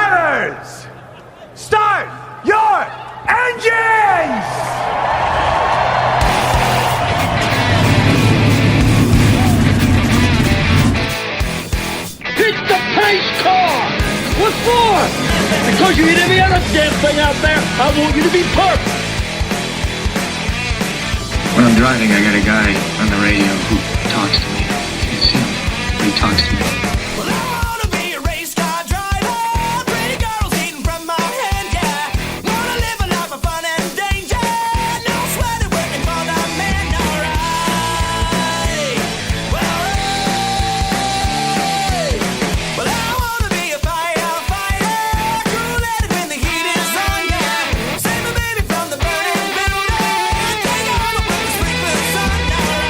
Drivers, start your engines! Hit the pace car! What for? Because you hit every other damn thing out there, I want you to be perfect! When I'm driving, I got a guy on the radio who talks to me. It's him. He talks to me. Well, I wanna be a race car driver. Pretty girls eating from my hand, yeah. Wanna live a life of fun and danger. No sweating working for the man, alright. Well, I wanna be a firefighter. Cool headed when the heat is on, yeah. Save my baby from the burning building. Take all the way to Springfield sun, alright.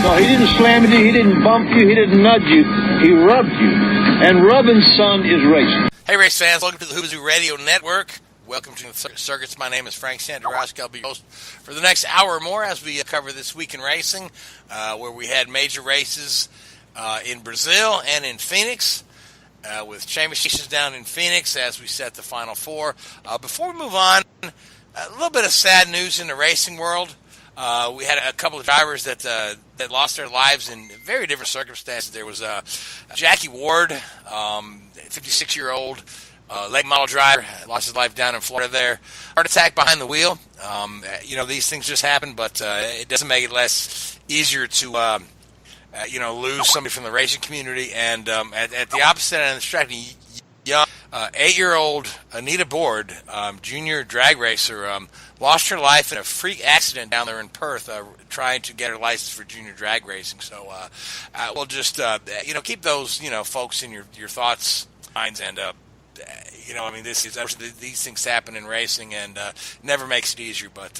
No, he didn't slam you, he didn't bump you, he didn't nudge you, he rubbed you. And rubbing, son, is racing. Hey, race fans, welcome to the Whoobazoo Radio Network. Welcome to the circuits. My name is Frank Santoroski. I'll be your host for the next hour or more as we cover this week in racing, where we had major races in Brazil and in Phoenix, with championships down in Phoenix as we set the Final Four. Before we move on, a little bit of sad news in the racing world. We had a couple of drivers that lost their lives in very different circumstances. There was Jackie Ward, 56-year-old late model driver, lost his life down in Florida there. Heart attack behind the wheel. These things just happen, but it doesn't make it less easier to lose somebody from the racing community. And at the opposite end of the track, young 8-year-old Anita Board, junior drag racer, lost her life in a freak accident down there in Perth, trying to get her license for junior drag racing. So we'll just keep those folks in your thoughts, minds, and these things happen in racing, and never makes it easier. But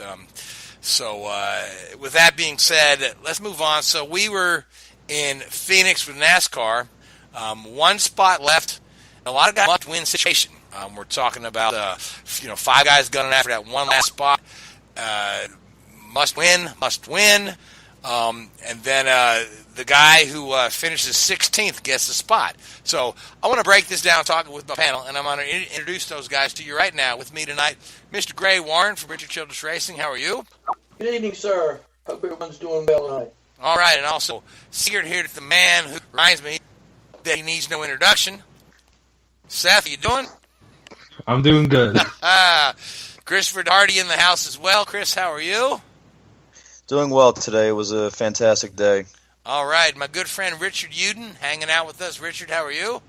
with that being said, let's move on. So we were in Phoenix with NASCAR, one spot left. A lot of guys must-win situation. We're talking about 5 guys gunning after that one last spot. Must win. And then the guy who finishes 16th gets the spot. So I want to break this down, talking with my panel, and I'm going to introduce those guys to you right now. With me tonight, Mr. Gray Warren from Richard Childress Racing. How are you? Good evening, sir. Hope everyone's doing well tonight. All right, and also Eggert here, the man who reminds me that he needs no introduction. Seth, how you doing? I'm doing good. Christopher DeHarde in the house as well. Chris, how are you? Doing well today. It was a fantastic day. All right. My good friend Richard Youden hanging out with us. Richard, how are you?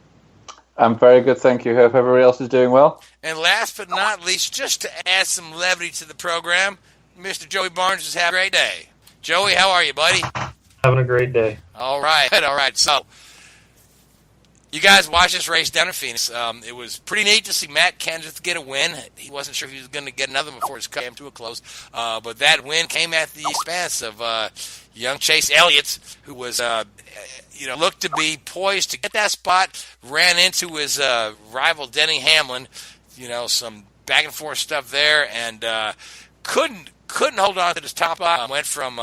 I'm very good, thank you. Hope everybody else is doing well. And last but not least, just to add some levity to the program, Mr. Joey Barnes has had a great day. Joey, how are you, buddy? Having a great day. All right. All right. So, you guys watched this race down in Phoenix. It was pretty neat to see Matt Kenseth get a win. He wasn't sure if he was going to get another before his cut came to a close. But that win came at the expense of young Chase Elliott, who was, looked to be poised to get that spot, ran into his rival Denny Hamlin. Some back and forth stuff there, and couldn't hold on to his top spot. Went from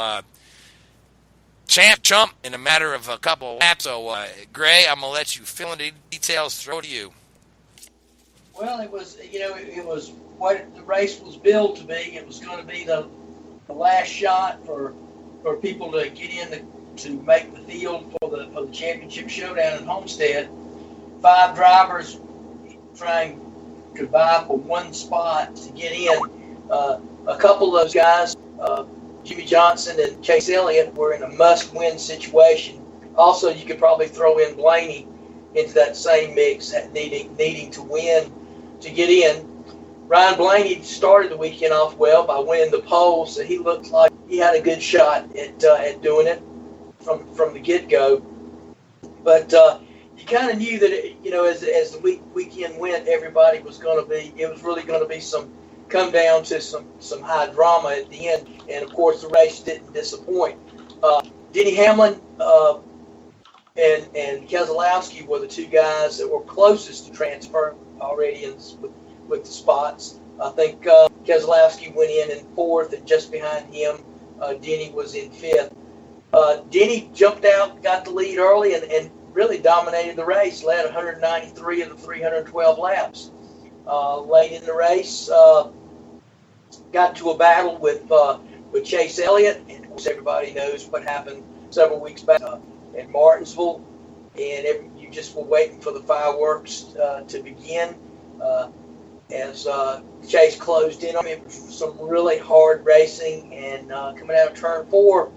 chump in a matter of a couple of laps. So, Gray, I'm going to let you fill in the details. Throw to you. Well, it was what the race was billed to be. It was going to be the last shot for people to get in to make the field for the championship showdown in Homestead. 5 drivers trying to vie for one spot to get in. A couple of those guys, Jimmy Johnson and Chase Elliott, were in a must-win situation. Also, you could probably throw in Blaney into that same mix, needing to win to get in. Ryan Blaney started the weekend off well by winning the pole, so he looked like he had a good shot at doing it from the get-go. But you kind of knew that as the weekend went, everybody was going to be. It was really going to be come down to some high drama at the end, and of course the race didn't disappoint. Denny Hamlin and Keselowski were the 2 guys that were closest to transfer already with the spots. I think Keselowski went in 4th, and just behind him, Denny was in 5th. Denny jumped out, got the lead early, and really dominated the race, led 193 of the 312 laps. Late in the race, got to a battle with Chase Elliott, and of course everybody knows what happened several weeks back in Martinsville, and you just were waiting for the fireworks to begin as Chase closed in on him. It was some really hard racing, and coming out of turn 4,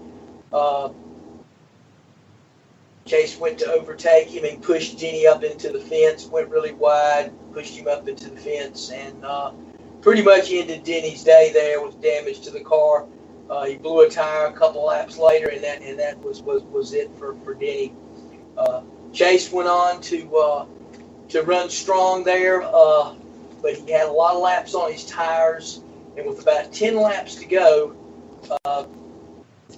Chase went to overtake him and pushed Denny up into the fence, went really wide, pushed him up into the fence, and pretty much ended Denny's day there with damage to the car. He blew a tire a couple laps later, and that was it for Denny. Chase went on to run strong there, but he had a lot of laps on his tires, and with about 10 laps to go,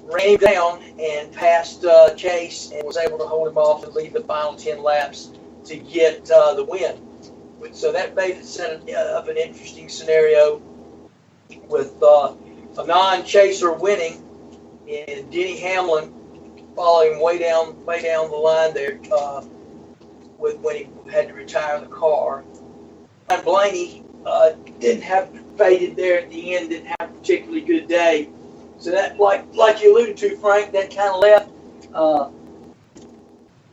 ran him down and passed Chase and was able to hold him off and lead the final 10 laps to get the win. So that made it set up an interesting scenario with a non-chaser winning and Denny Hamlin following way down the line there when he had to retire the car. And Blaney faded there at the end, didn't have a particularly good day. So that, like you alluded to, Frank, that kind of left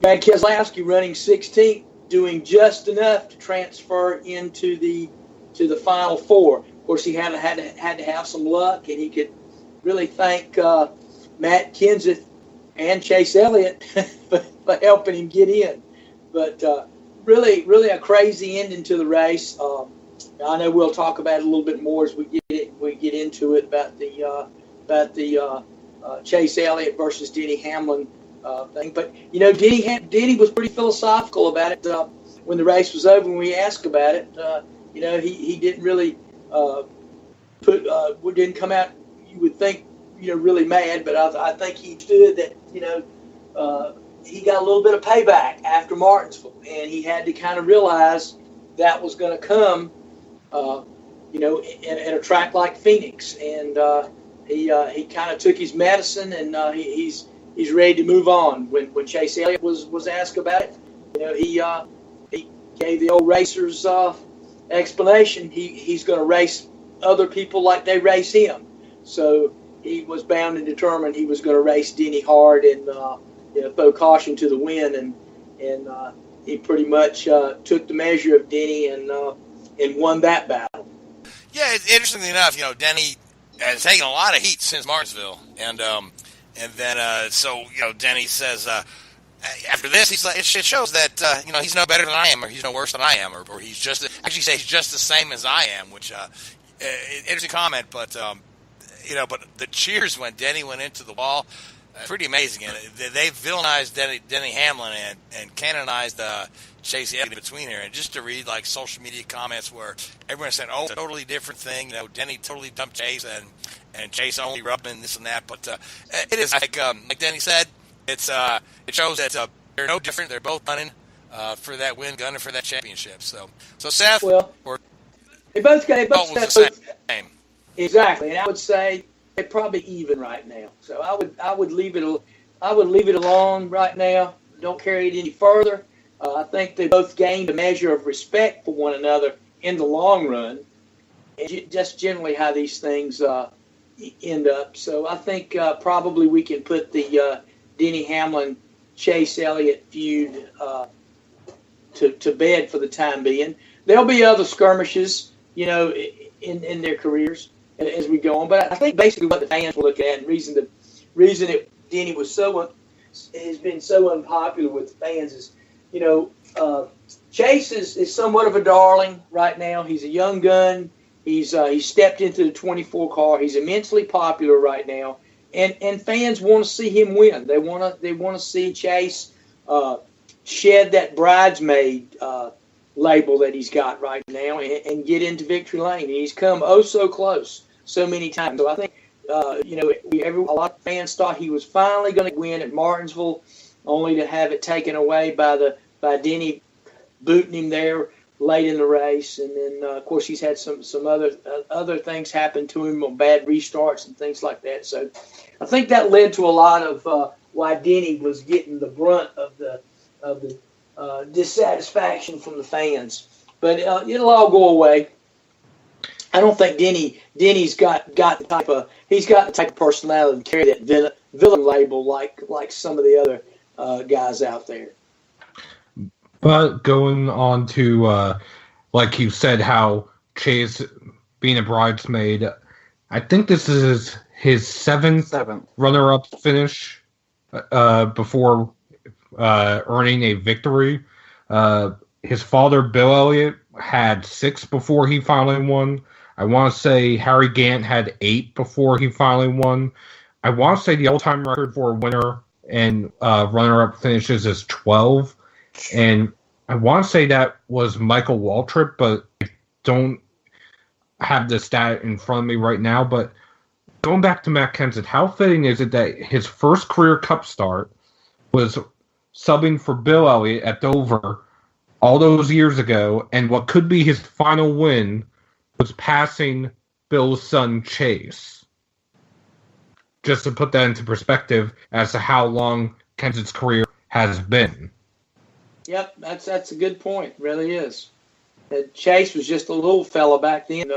Brad Keselowski running 16th, doing just enough to transfer into the final 4. Of course, he had to have some luck, and he could really thank Matt Kenseth and Chase Elliott for helping him get in. But really a crazy ending to the race. I know we'll talk about it a little bit more as we get into it about the Chase Elliott versus Denny Hamlin thing. But Denny was pretty philosophical about it when the race was over. When we asked about it, he didn't really didn't come out. You would think really mad, but I think he stood that he got a little bit of payback after Martinsville, and he had to kind of realize that was going to come, in a track like Phoenix, and he kind of took his medicine, and he's ready to move on. When Chase Elliott was asked about it, he gave the old racers explanation. He's going to race other people like they race him, so he was bound and determined he was going to race Denny hard and throw caution to the wind, and he pretty much took the measure of Denny and won that battle. Yeah, interestingly enough, Denny has taken a lot of heat since Martinsville, and then Denny says after this it shows that he's no better than I am, or he's no worse than I am, or he's just the same as I am, which interesting comment, but but the cheers when Denny went into the wall, pretty amazing. And they villainized Denny Hamlin and canonized Chase Elliott between here. And just to read social media comments where everyone said, "Oh, totally different thing." Denny totally dumped Chase, and Chase only rubbed him, this and that. But it is like Denny said, it shows that they're no different. They're both gunning for that win, gunning for that championship. So Seth, they both the same. Exactly, and I would say they're probably even right now. So I would leave it alone right now. Don't carry it any further. I think they both gained a measure of respect for one another in the long run, and just generally how these things end up. So I think probably we can put the Denny Hamlin Chase Elliott feud to bed for the time being. There'll be other skirmishes, in their careers as we go on. But I think basically what the fans will look at, and reason that Denny has been so unpopular with the fans is, Chase is somewhat of a darling right now. He's a young gun. He's stepped into the 24 car. He's immensely popular right now, and fans want to see him win. They want to see Chase shed that bridesmaid label that he's got right now and get into victory lane. And he's come so close so many times. So I think a lot of fans thought he was finally going to win at Martinsville, only to have it taken away by Denny booting him there late in the race. And then of course he's had some other things happen to him on bad restarts and things like that. So I think that led to a lot of why Denny was getting the brunt of dissatisfaction from the fans. But it'll all go away. I don't think Denny's got the type of personality to carry that villain label like some of the other guys out there. But going on to, like you said, how Chase being a bridesmaid, I think this is his seventh runner-up finish before earning a victory. His father, Bill Elliott, had 6 before he finally won. I want to say Harry Gant had 8 before he finally won. I want to say the all-time record for a winner and runner-up finishes is 12. And I want to say that was Michael Waltrip, but I don't have the stat in front of me right now. But going back to Matt Kenseth, how fitting is it that his first career Cup start was subbing for Bill Elliott at Dover all those years ago, and what could be his final win was passing Bill's son Chase. Just to put that into perspective as to how long Kenseth's career has been. Yep, that's a good point. It really is. Chase was just a little fella back then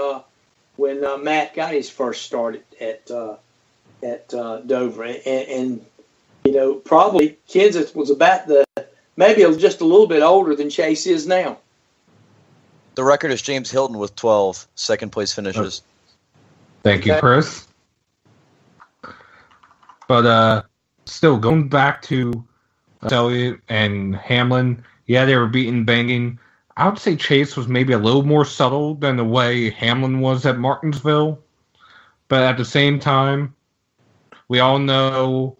when Matt got his first start at Dover, and you know, probably Kenseth was about maybe just a little bit older than Chase is now. The record is James Hilton with 12 second-place finishes. Thank you, Chris. But still, going back to Elliott and Hamlin, yeah, they were beating, banging. I would say Chase was maybe a little more subtle than the way Hamlin was at Martinsville. But at the same time, we all know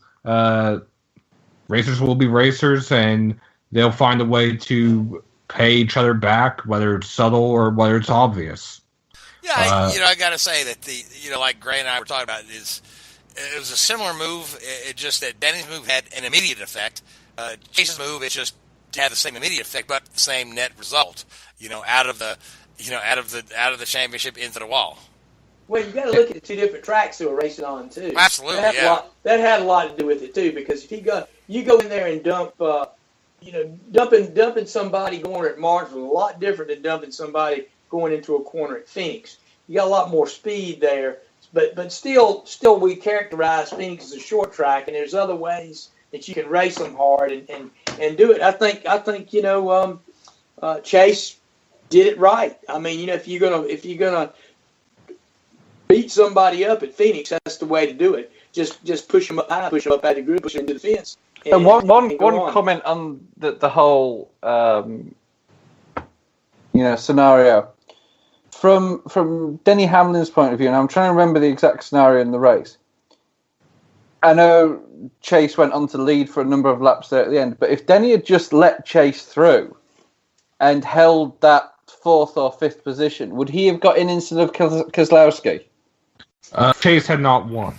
racers will be racers, and they'll find a way to pay each other back, whether it's subtle or whether it's obvious. Yeah, I got to say that like Gray and I were talking about, it was a similar move. It just that Denny's move had an immediate effect. Chase's move, it just had the same immediate effect, but the same net result. Out of the championship into the wall. Well, you got to look at the two different tracks they were racing on too. Absolutely, that had a lot to do with it too, because if you go in there and dump, dumping somebody going at Martinsville, a lot different than dumping somebody going into a corner at Phoenix. You got a lot more speed there, but still we characterize Phoenix as a short track, and there's other ways that you can race them hard and do it. I think Chase did it right. I mean, if you're gonna beat somebody up at Phoenix, that's the way to do it. Just push them up high, push them up out of the group, push them into the fence. And one comment on the whole scenario from Denny Hamlin's point of view, and I'm trying to remember the exact scenario in the race. I know Chase went on to lead for a number of laps there at the end, but if Denny had just let Chase through and held that 4th or 5th position, would he have got in instead of Keselowski? Chase had not won.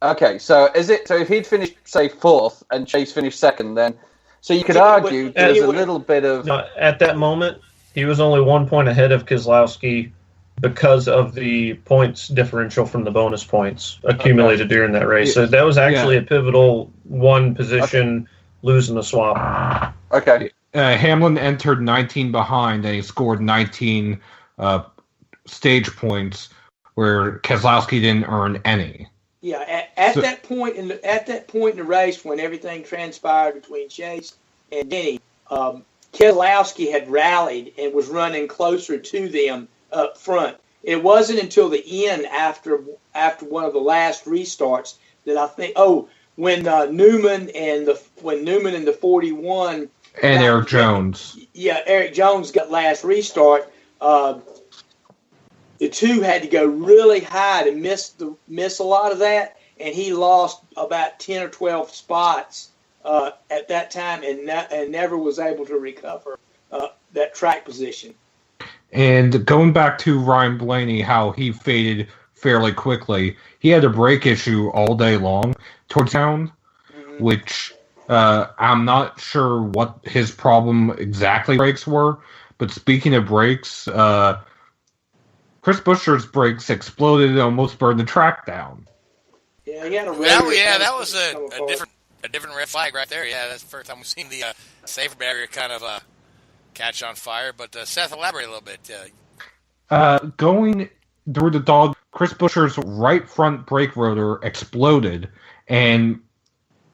Okay, so if he'd finished, say, 4th and Chase finished 2nd, then so you could argue there's a little bit of... No, at that moment, he was only 1 point ahead of Keselowski because of the points differential from the bonus points accumulated during that race. So that was actually a pivotal one position, losing the swap. Okay. Hamlin entered 19 behind, and he scored 19 stage points, where Keselowski didn't earn any. Yeah, at that point in the race, when everything transpired between Chase and Denny, Keselowski had rallied and was running closer to them up front. It wasn't until the end, after one of the last restarts, that I think. When Newman and the 41 and Eric Jones. Yeah, Eric Jones got last restart. The two had to go really high to miss a lot of that, and he lost about 10 or 12 spots at that time, and never was able to recover that track position. And going back to Ryan Blaney, how he faded fairly quickly, he had a brake issue all day long towards town, which I'm not sure what his problem exactly brakes were. But speaking of brakes, Chris Buescher's brakes exploded and almost burned the track down. Yeah, he had a that was a A different red flag right there. Yeah, that's the first time we've seen the safer barrier kind of catch on fire. But Seth, elaborate a little bit. Going through the dog, Chris Buescher's right front brake rotor exploded, and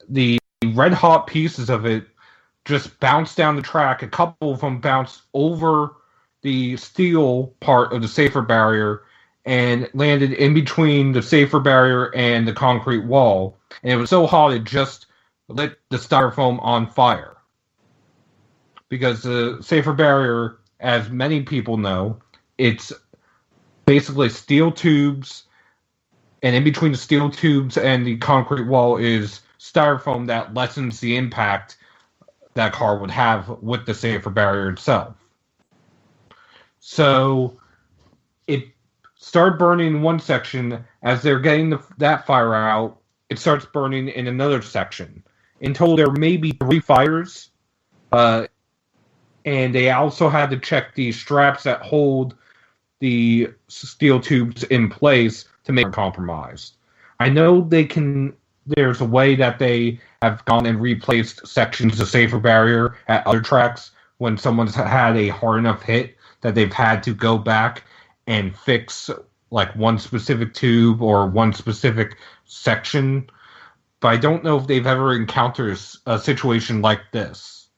the red-hot pieces of it just bounced down the track. A couple of them bounced over the steel part of the safer barrier and landed in between the safer barrier and the concrete wall. And it was so hot it just lit the styrofoam on fire. Because the safer barrier, as many people know, it's basically steel tubes, and in between the steel tubes and the concrete wall is styrofoam that lessens the impact that car would have with the safer barrier itself. So it started burning in one section. As they're getting that fire out, it starts burning in another section. In total, there may be 3 fires, and they also had to check the straps that hold the steel tubes in place to make it compromised. I know there's a way that they have gone and replaced sections of safer barrier at other tracks when someone's had a hard enough hit that they've had to go back and fix like one specific tube or one specific section. But I don't know if they've ever encountered a situation like this.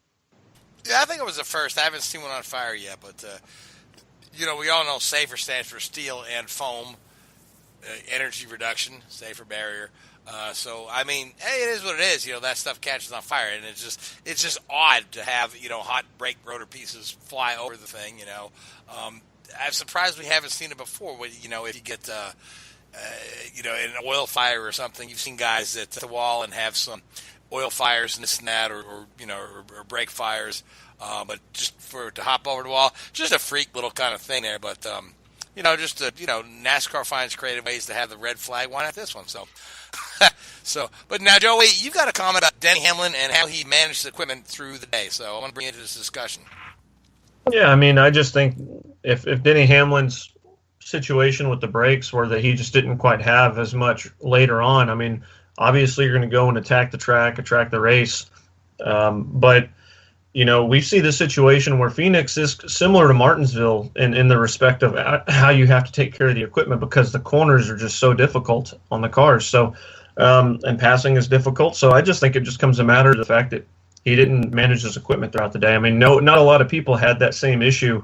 Yeah, I think it was the first. I haven't seen one on fire yet, but we all know SAFER stands for steel and foam, energy reduction, safer barrier. So I mean, hey, it is what it is. That stuff catches on fire, and it's just odd to have hot brake rotor pieces fly over the thing. I'm surprised we haven't seen it before. If you get an oil fire or something, you've seen guys at the wall and have some oil fires and this and that, or brake fires. But just to hop over the wall, just a freak little kind of thing there. But NASCAR finds creative ways to have the red flag. Why not this one? But now, Joey, you've got a comment about Denny Hamlin and how he managed the equipment through the day. So I want to bring you into this discussion. Yeah, I mean, I just think if Denny Hamlin's situation with the brakes were that he just didn't quite have as much later on, I mean, obviously you're going to go and attack the race. But, we see this situation where Phoenix is similar to Martinsville in the respect of how you have to take care of the equipment because the corners are just so difficult on the cars. So, and passing is difficult. So I just think it just comes a matter of the fact that he didn't manage his equipment throughout the day. I mean, not a lot of people had that same issue.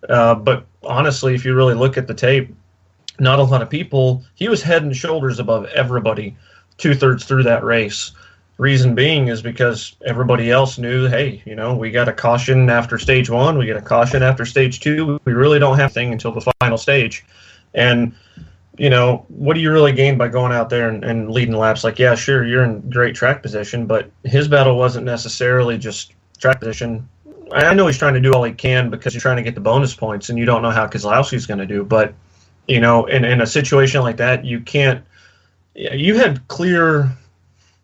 But honestly, if you really look at the tape, not a lot of people, he was head and shoulders above everybody 2/3 through that race. Reason being is because everybody else knew, hey, we got a caution after stage 1, we get a caution after stage 2. We really don't have anything until the final stage. And, what do you really gain by going out there and leading laps? Like, yeah, sure, you're in great track position, but his battle wasn't necessarily just track position. I know he's trying to do all he can because you're trying to get the bonus points, and you don't know how Keselowski's going to do. But, in a situation like that, you can't – you had clear –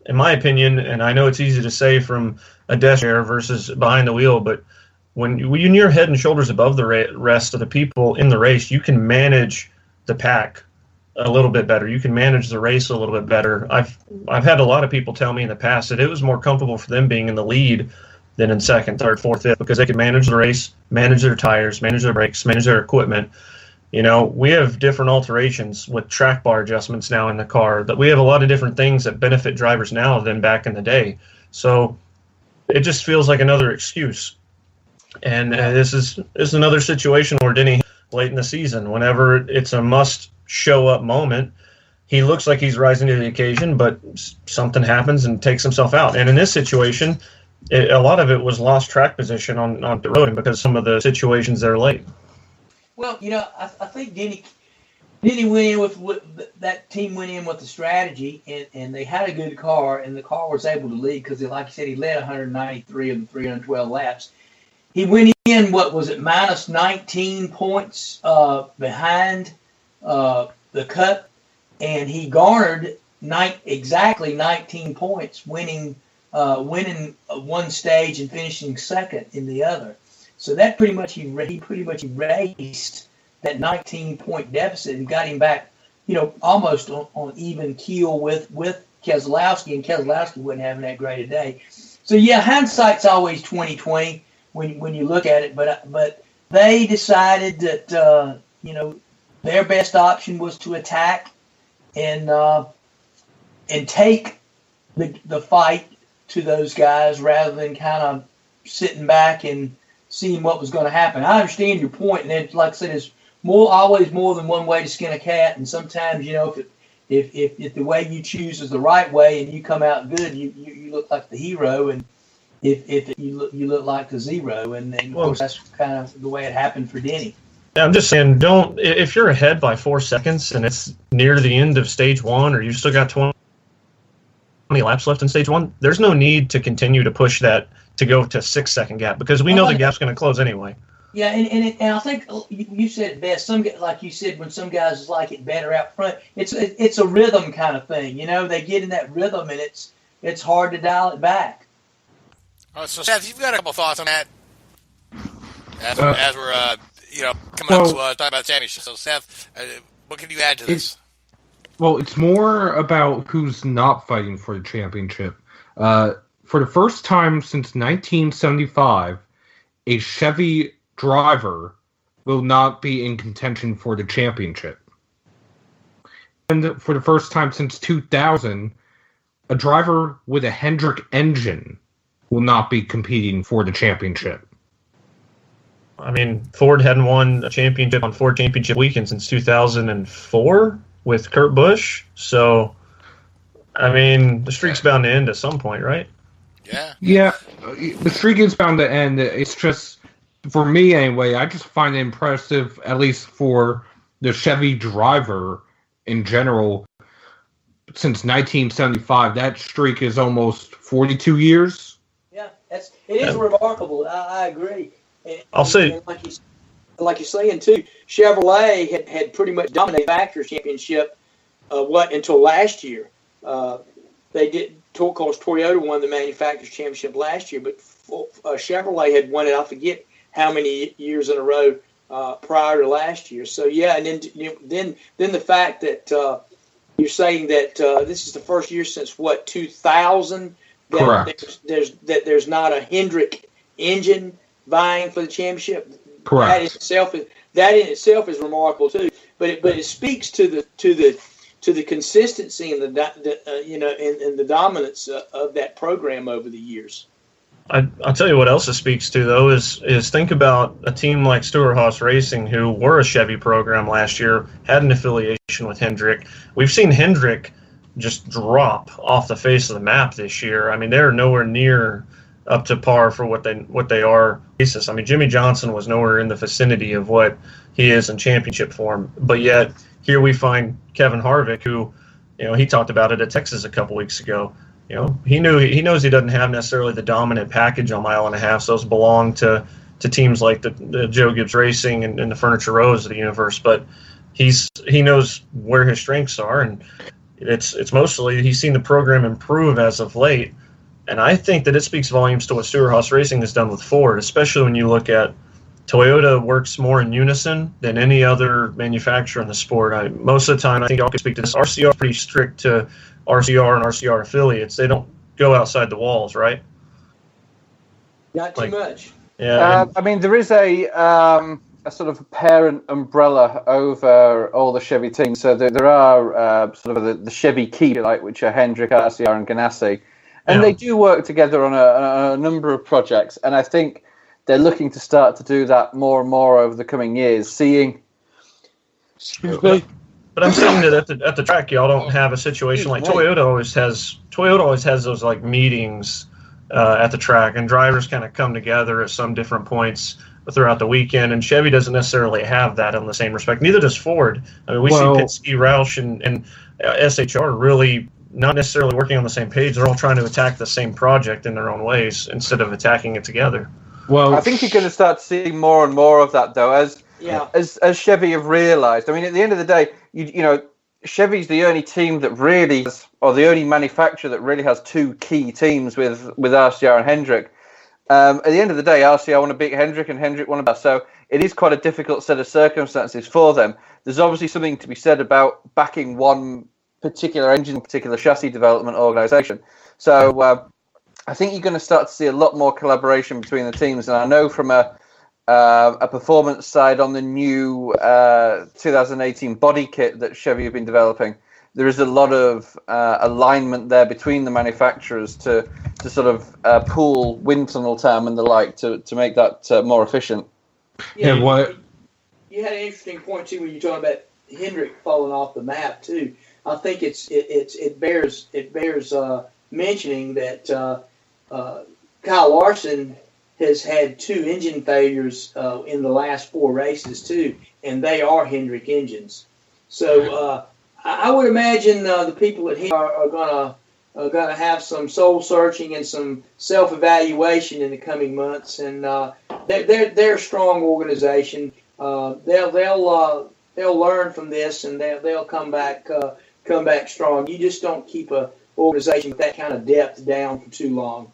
in my opinion, and I know it's easy to say from a desk chair versus behind the wheel, but when you're head and shoulders above the rest of the people in the race, you can manage the pack a little bit better. You can manage the race a little bit better. I've had a lot of people tell me in the past that it was more comfortable for them being in the lead than in second, third, fourth, fifth, because they could manage the race, manage their tires, manage their brakes, manage their equipment. We have different alterations with track bar adjustments now in the car, that we have a lot of different things that benefit drivers now than back in the day. So it just feels like another excuse. And this is another situation where Denny, late in the season, whenever it's a must show up moment, he looks like he's rising to the occasion, but something happens and takes himself out. And in this situation, a lot of it was lost track position on the road because some of the situations there late. Well, I think Denny went in with that team went in with the strategy, and they had a good car, and the car was able to lead because, like you said, he led 193 of the 312 laps. He went in, minus 19 points behind the cut, and he garnered exactly 19 points, winning one stage and finishing second in the other. So that pretty much he erased that 19-point deficit and got him back, almost on even keel with Keselowski, and Keselowski wasn't having that great a day. So yeah, hindsight's always 20/20 when you look at it. But they decided that their best option was to attack and take the fight to those guys rather than kind of sitting back and seeing what was going to happen. I understand your point, and then, like I said, it's always more than one way to skin a cat. And sometimes, if the way you choose is the right way and you come out good, you look like the hero, and if you look like the zero. And of course, that's kind of the way it happened for Denny. I'm just saying, if you're ahead by 4 seconds and it's near the end of stage one, or you've still got 20 laps left in stage one, there's no need to continue to push that to go to 6 second gap, because we know the gap's going to close anyway. Yeah, and I think you said it best. Like you said, when some guys like it better out front, it's a rhythm kind of thing. They get in that rhythm, and it's hard to dial it back. So Seth, you've got a couple thoughts on that as we're coming up to talk about the championship. So Seth, what can you add to this? Well, it's more about who's not fighting for the championship. For the first time since 1975, a Chevy driver will not be in contention for the championship. And for the first time since 2000, a driver with a Hendrick engine will not be competing for the championship. I mean, Ford hadn't won a championship on Ford Championship Weekend since 2004 with Kurt Busch. So, I mean, the streak's bound to end at some point, right? Yeah, the streak is bound to end. It's just, for me anyway, I just find it impressive, at least for the Chevy driver in general. Since 1975, that streak is almost 42 years. Yeah, it is remarkable. I agree. I'll say, like you're saying too, Chevrolet had pretty much dominated the Factors Championship. Until last year? They did. Of course, Toyota won the Manufacturers Championship last year, but Chevrolet had won it. I forget how many years in a row prior to last year. So yeah, and then the fact that you're saying that this is the first year since 2000 Correct. There's not a Hendrick engine vying for the championship. Correct. That in itself is remarkable too. But it speaks to the consistency and the dominance of that program over the years. I'll tell you what else it speaks to, though, is think about a team like Stewart-Haas Racing, who were a Chevy program last year, had an affiliation with Hendrick. We've seen Hendrick just drop off the face of the map this year. I mean, they're nowhere near up to par for what they are. I mean, Jimmy Johnson was nowhere in the vicinity of what he is in championship form, but yet here we find Kevin Harvick, who, he talked about it at Texas a couple weeks ago. He knows he doesn't have necessarily the dominant package on mile and a half. Those belong to teams like the Joe Gibbs Racing and the Furniture Rose of the universe. But he knows where his strengths are, and it's mostly he's seen the program improve as of late. And I think that it speaks volumes to what Stewart-Haas Racing has done with Ford, especially when you look at Toyota works more in unison than any other manufacturer in the sport. Most of the time, I think y'all can speak to this. RCR is pretty strict to RCR and RCR affiliates. They don't go outside the walls, right? Not too much. Yeah. I mean, there is a sort of parent umbrella over all the Chevy teams. So there are sort of the Chevy key, which are Hendrick, RCR, and Ganassi. And they do work together on a number of projects. And I think they're looking to start to do that more and more over the coming years, seeing... Excuse me. But I'm saying that at the track, y'all don't have a situation like Toyota always has those like meetings at the track, and drivers kind of come together at some different points throughout the weekend. And Chevy doesn't necessarily have that in the same respect. Neither does Ford. I mean, we see Penske, Roush, and SHR really not necessarily working on the same page. They're all trying to attack the same project in their own ways instead of attacking it together. Well, I think you're going to start seeing more and more of that, though, as Chevy have realised. I mean, at the end of the day, Chevy's the only team that really has, or the only manufacturer that really has two key teams with RCR and Hendrick. At the end of the day, RCR want to beat Hendrick and Hendrick want to beat. So it is quite a difficult set of circumstances for them. There's obviously something to be said about backing one particular engine, particular chassis development organization. So I think you're going to start to see a lot more collaboration between the teams. And I know from a performance side on the new 2018 body kit that Chevy have been developing, there is a lot of alignment there between the manufacturers to sort of pool wind tunnel time and the like to make that more efficient. Yeah, And what? You had an interesting point too when you're talking about Hendrick falling off the map too. I think it bears mentioning that Kyle Larson has had 2 engine failures in the last 4 races too, and they are Hendrick engines. So I would imagine the people at Hendrick are gonna have some soul searching and some self evaluation in the coming months, and they're a strong organization. They'll learn from this, and they'll come back strong. You just don't keep a organization with that kind of depth down for too long.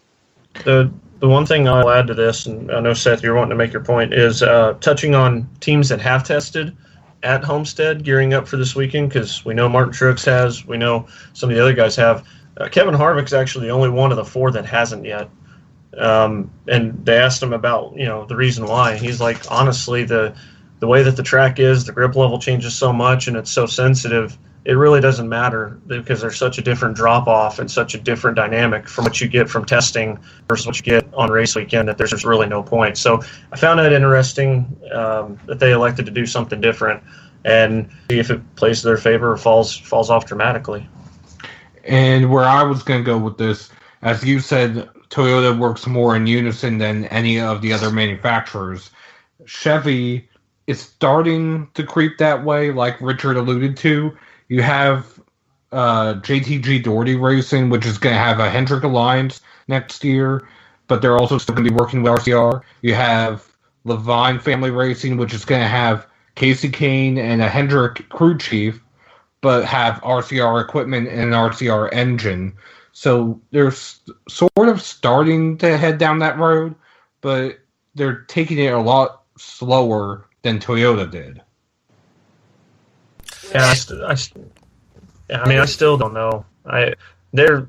The one thing I'll add to this, and I know Seth, you're wanting to make your point, is touching on teams that have tested at Homestead gearing up for this weekend, because we know Martin Truex has, we know some of the other guys have. Kevin Harvick's actually the only one of the 4 that hasn't yet. And they asked him about, the reason why. He's like, honestly, the way that the track is, the grip level changes so much and it's so sensitive, it really doesn't matter because there's such a different drop-off and such a different dynamic from what you get from testing versus what you get on race weekend that there's really no point. So I found that interesting that they elected to do something different and see if it plays to their favor or falls off dramatically. And where I was going to go with this, as you said, Toyota works more in unison than any of the other manufacturers. Chevy is starting to creep that way, like Richard alluded to. You have JTG Doherty Racing, which is going to have a Hendrick Alliance next year, but they're also still going to be working with RCR. You have Levine Family Racing, which is going to have Casey Kane and a Hendrick crew chief, but have RCR equipment and an RCR engine. So they're sort of starting to head down that road, but they're taking it a lot slower than Toyota did. Yeah, I still don't know. They're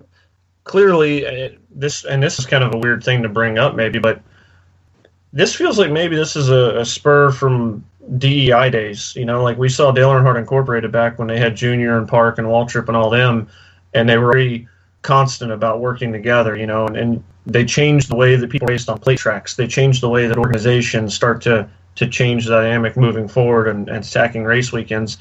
clearly this is kind of a weird thing to bring up, maybe, but this feels like maybe this is a spur from DEI days. Like we saw Dale Earnhardt Incorporated back when they had Junior and Park and Waltrip and all them, and they were very constant about working together. And they changed the way that people raced on plate tracks. They changed the way that organizations start to change the dynamic moving forward and stacking race weekends.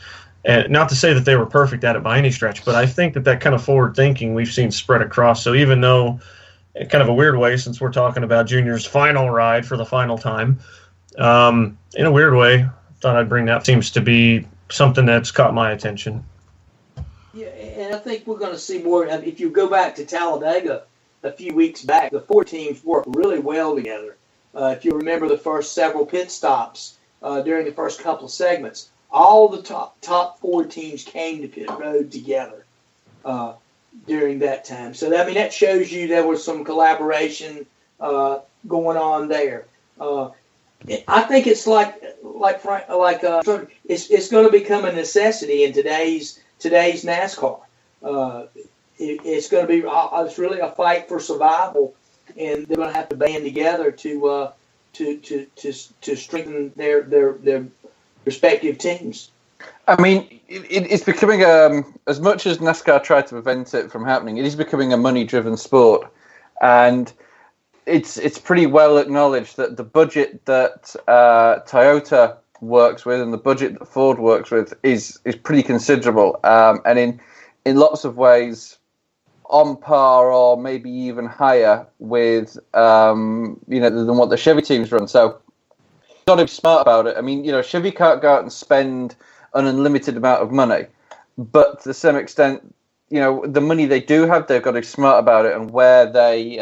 And not to say that they were perfect at it by any stretch, but I think that kind of forward thinking we've seen spread across. So even though, in kind of a weird way, since we're talking about Junior's final ride for the final time, in a weird way, I thought I'd bring that. Seems to be something that's caught my attention. Yeah, and I think we're going to see more. If you go back to Talladega a few weeks back, the 4 teams worked really well together. If you remember the first several pit stops during the first couple of segments, all the top 4 teams came to pit road together during that time. So that shows you there was some collaboration going on there. I think it's it's going to become a necessity in today's NASCAR. It's going to be it's really a fight for survival, and they're going to have to band together to strengthen their respective teams. I mean, it's becoming as much as NASCAR tried to prevent it from happening, it is becoming a money-driven sport, and it's pretty well acknowledged that the budget that Toyota works with and the budget that Ford works with is pretty considerable, and in lots of ways on par or maybe even higher with than what the Chevy teams run. So you've got to be smart about it. I mean, Chevy can't go out and spend an unlimited amount of money, but to some extent, the money they do have, they've got to be smart about it and where they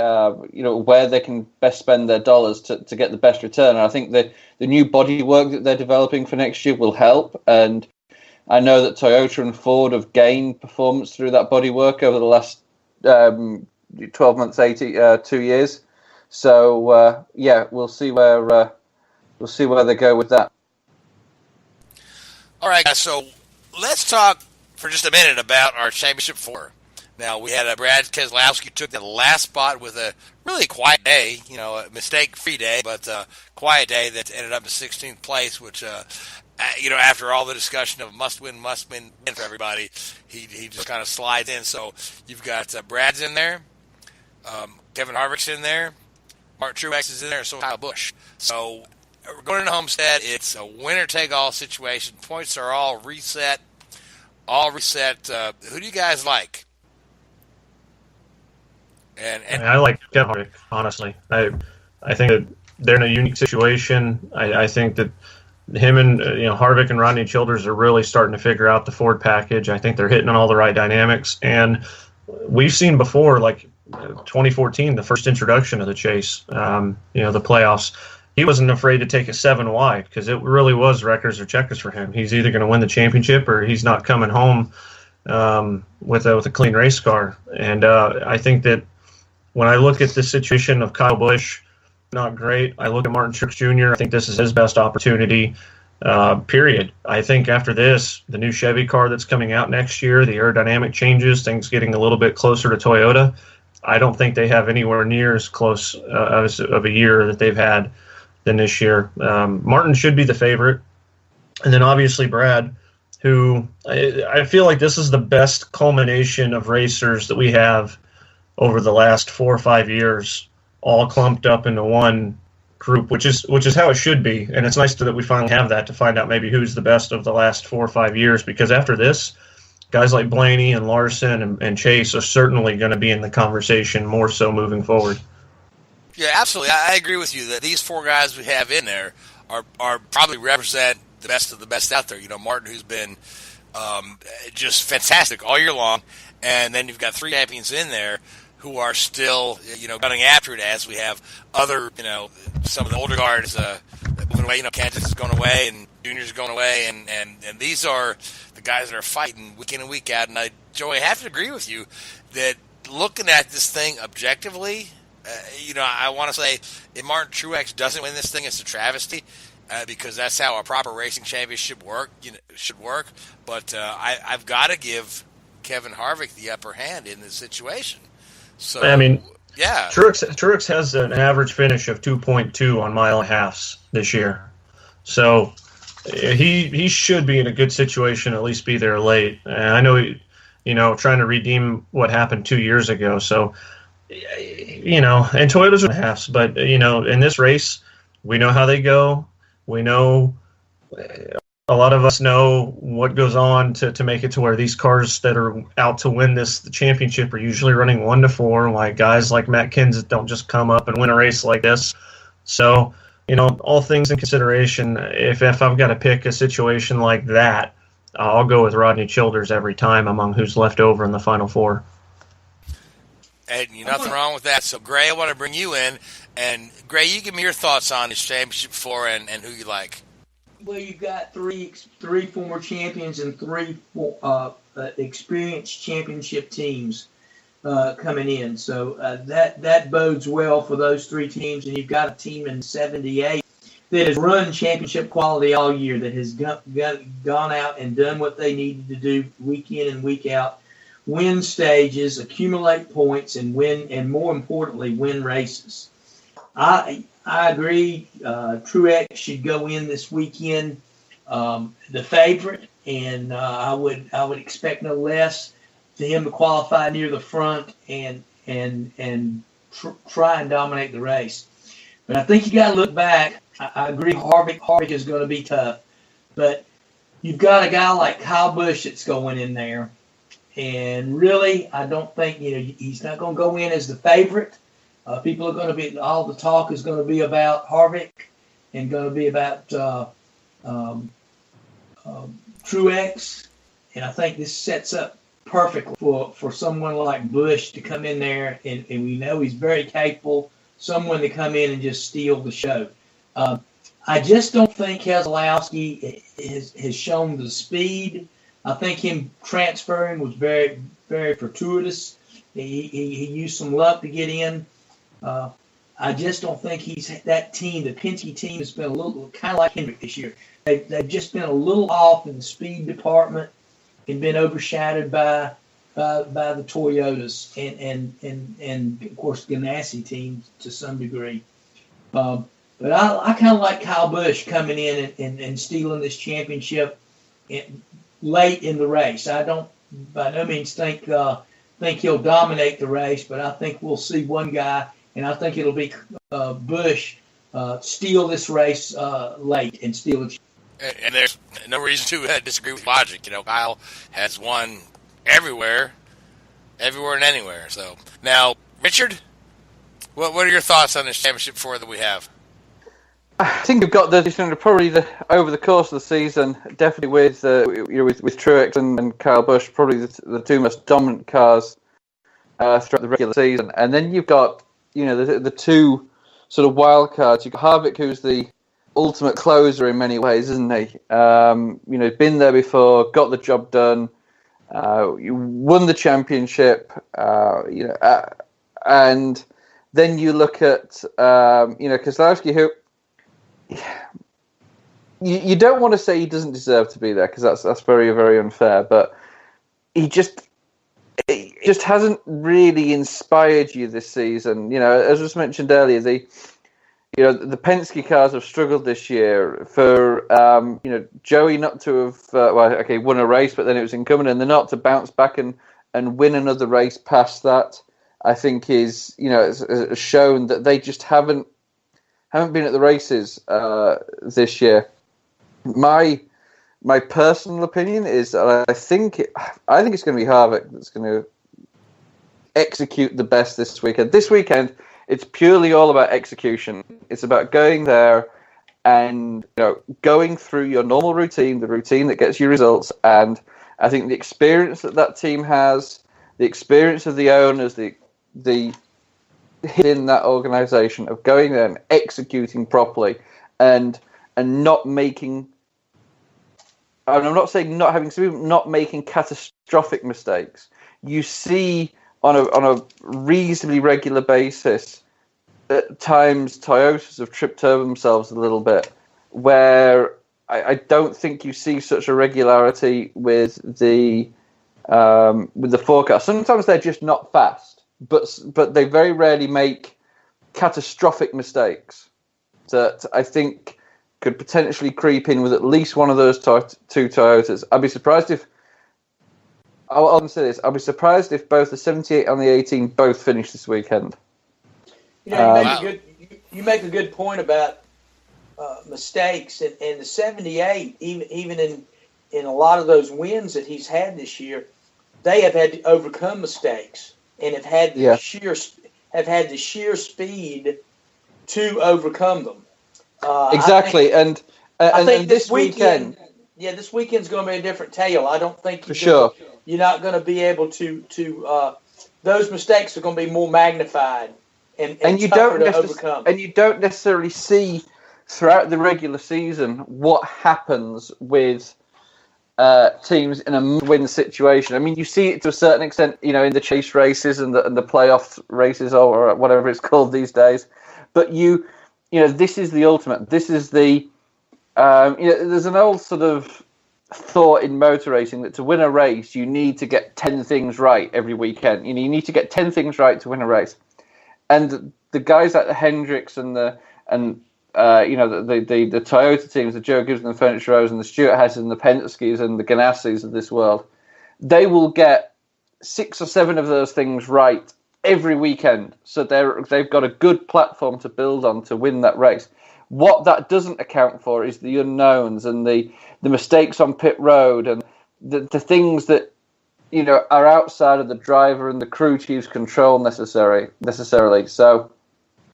can best spend their dollars to get the best return. And I think the new bodywork that they're developing for next year will help. And I know that Toyota and Ford have gained performance through that bodywork over the last 12 months, 2 years. So we'll see where they go with that. All right, guys. So let's talk for just a minute about our championship 4. Now, we had Brad Keselowski took the last spot with a really quiet day, a mistake-free day, but quiet day that ended up in 16th place, which, after all the discussion of must win for everybody, he just kind of slides in. So you've got Brad's in there, Kevin Harvick's in there, Martin Truex is in there, and so Kyle Busch. So we're going into Homestead. It's a winner-take-all situation. Points are all reset. Who do you guys like? And I like Kevin Harvick, honestly. I think that they're in a unique situation. I think that him and Harvick and Rodney Childers are really starting to figure out the Ford package. I think they're hitting on all the right dynamics. And we've seen before, like 2014, the first introduction of the chase, the playoffs, he wasn't afraid to take a 7 wide because it really was wreckers or checkers for him. He's either going to win the championship or he's not coming home with a clean race car. And I think that when I look at the situation of Kyle Busch, not great. I look at Martin Truex Jr. I think this is his best opportunity, period. I think after this, the new Chevy car that's coming out next year, the aerodynamic changes, things getting a little bit closer to Toyota, I don't think they have anywhere near as close of a year that they've had than this year. Martin should be the favorite. And then obviously Brad, who I feel like this is the best culmination of racers that we have over the last 4 or 5 years, all clumped up into one group, which is how it should be. And it's nice that we finally have that to find out maybe who's the best of the last 4 or 5 years, because after this, guys like Blaney and Larson and Chase are certainly going to be in the conversation more so moving forward. Yeah, absolutely. I agree with you that these 4 guys we have in there are probably represent the best of the best out there. Martin, who's been just fantastic all year long, and then you've got 3 champions in there who are still, running after it, as we have other, some of the older guards moving away. Kansas is going away, and Junior's going away, and these are the guys that are fighting week in and week out. And Joey, I have to agree with you that looking at this thing objectively, I want to say if Martin Truex doesn't win this thing, it's a travesty. Because that's how a proper racing championship should work. But I've got to give Kevin Harvick the upper hand in this situation. So yeah, Truex has an average finish of 2.2 on mile and halves this year, so he should be in a good situation, at least be there late. And I know trying to redeem what happened 2 years ago. So and Toyotas are halves, but in this race, we know how they go. We know, a lot of us know what goes on to make it to where these cars that are out to win the championship are usually running 1-4. Like guys like Matt Kenseth don't just come up and win a race like this. So, all things in consideration, if I've got to pick a situation like that, I'll go with Rodney Childers every time among who's left over in the Final 4. And nothing wrong with that. So, Gray, I want to bring you in. And, Gray, you give me your thoughts on this championship 4 and who you like. Well, you've got three former champions and 3 experienced championship teams coming in. So that bodes well for those 3 teams. And you've got a team in 78 that has run championship quality all year, that has gone out and done what they needed to do week in and week out. Win stages, accumulate points, and win, and more importantly, win races. I agree. Truex should go in this weekend, the favorite, and I would expect no less to him to qualify near the front and try and dominate the race. But I think you got to look back. I agree. Harvick is going to be tough, but you've got a guy like Kyle Busch that's going in there. And really, I don't think, he's not going to go in as the favorite. People are going to be, all the talk is going to be about Harvick and going to be about Truex. And I think this sets up perfectly for someone like Busch to come in there, and we know he's very capable, someone to come in and just steal the show. I just don't think Keselowski has shown the speed. I think him transferring was very, very fortuitous. He used some luck to get in. I just don't think he's that team. The Penske team has been a little kind of like Hendrick this year. They've just been a little off in the speed department. and been overshadowed by the Toyotas and of course Ganassi teams to some degree. But I kind of like Kyle Busch coming in and stealing this championship late in the race. I don't by no means think he'll dominate the race, but I think we'll see one guy, and I think it'll be Busch steal this race late and steal it. And there's no reason to disagree with logic. Kyle has won everywhere and anywhere. So now, Richard, what are your thoughts on this championship four that we have? I think we've got probably over the course of the season, definitely with Truex and Kyle Busch, probably the two most dominant cars throughout the regular season. And then you've got the two sort of wild cards. You've got Harvick, who's the ultimate closer in many ways, isn't he? Been there before, got the job done. You won the championship, and then you look at Keselowski, who you don't want to say he doesn't deserve to be there, because that's very, very unfair. But he just hasn't really inspired you this season. As was mentioned earlier, the Penske cars have struggled this year for Joey not to have won a race, but then it was incumbent, and they're not to bounce back and win another race past that. I think is has shown that they just haven't been at the races this year. My personal opinion is that I think it's going to be Harvick that's going to execute the best this weekend. This weekend, it's purely all about execution. It's about going there and going through your normal routine, the routine that gets you results. And I think the experience that team has, the experience of the owners, the in that organization of going there and executing properly and not making, and I'm not saying not having to, not making catastrophic mistakes. You see on a reasonably regular basis, at times Toyotas have tripped over themselves a little bit, where I don't think you see such a regularity with the forecast. Sometimes they're just not fast, but they very rarely make catastrophic mistakes that I think could potentially creep in with at least one of those two Toyotas. I'd be surprised if I'll say this. I'll be surprised if both the 78 and the 18 both finish this weekend. You make a good point about mistakes, and the 78, even in a lot of those wins that he's had this year, they have had to overcome mistakes and have had the sheer speed to overcome them. Exactly, and this weekend. Yeah, this weekend's going to be a different tale. I don't think you're not going to be able to those mistakes are going to be more magnified and you tougher to overcome. And you don't necessarily see throughout the regular season what happens with teams in a must-win situation. I mean, you see it to a certain extent, in the chase races and the playoff races or whatever it's called these days. But this is the ultimate. This is the there's an old sort of thought in motor racing that to win a race you need to get 10 things right every weekend. You need to get 10 things right to win a race. And the guys like the Hendricks and the Toyota teams, the Joe Gibbs and the Furniture Rose and the Stuart Hasses and the Penske's and the Ganassis of this world, they will get 6 or 7 of those things right every weekend. So they've got a good platform to build on to win that race. What that doesn't account for is the unknowns and the mistakes on pit road and the things that are outside of the driver and the crew chief's control necessarily. So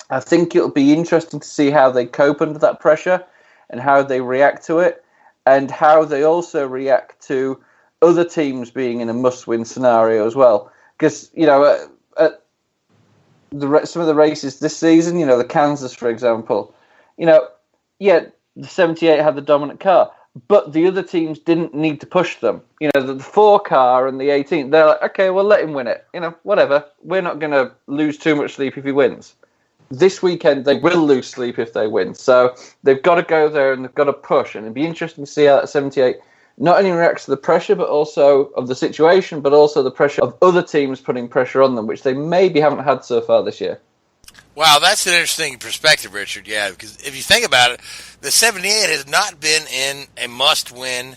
I think it'll be interesting to see how they cope under that pressure and how they react to it and how they also react to other teams being in a must-win scenario as well. Because, at some of the races this season, the Kansas, for example, the 78 had the dominant car, but the other teams didn't need to push them. The 4 car and the 18, they're like, okay, well, let him win it. Whatever. We're not going to lose too much sleep if he wins. This weekend, they will lose sleep if they win. So they've got to go there and they've got to push. And it'd be interesting to see how that 78 not only reacts to the pressure, but also of the situation, but also the pressure of other teams putting pressure on them, which they maybe haven't had so far this year. Wow, that's an interesting perspective, Richard. Yeah, because if you think about it, the 78 has not been in a must-win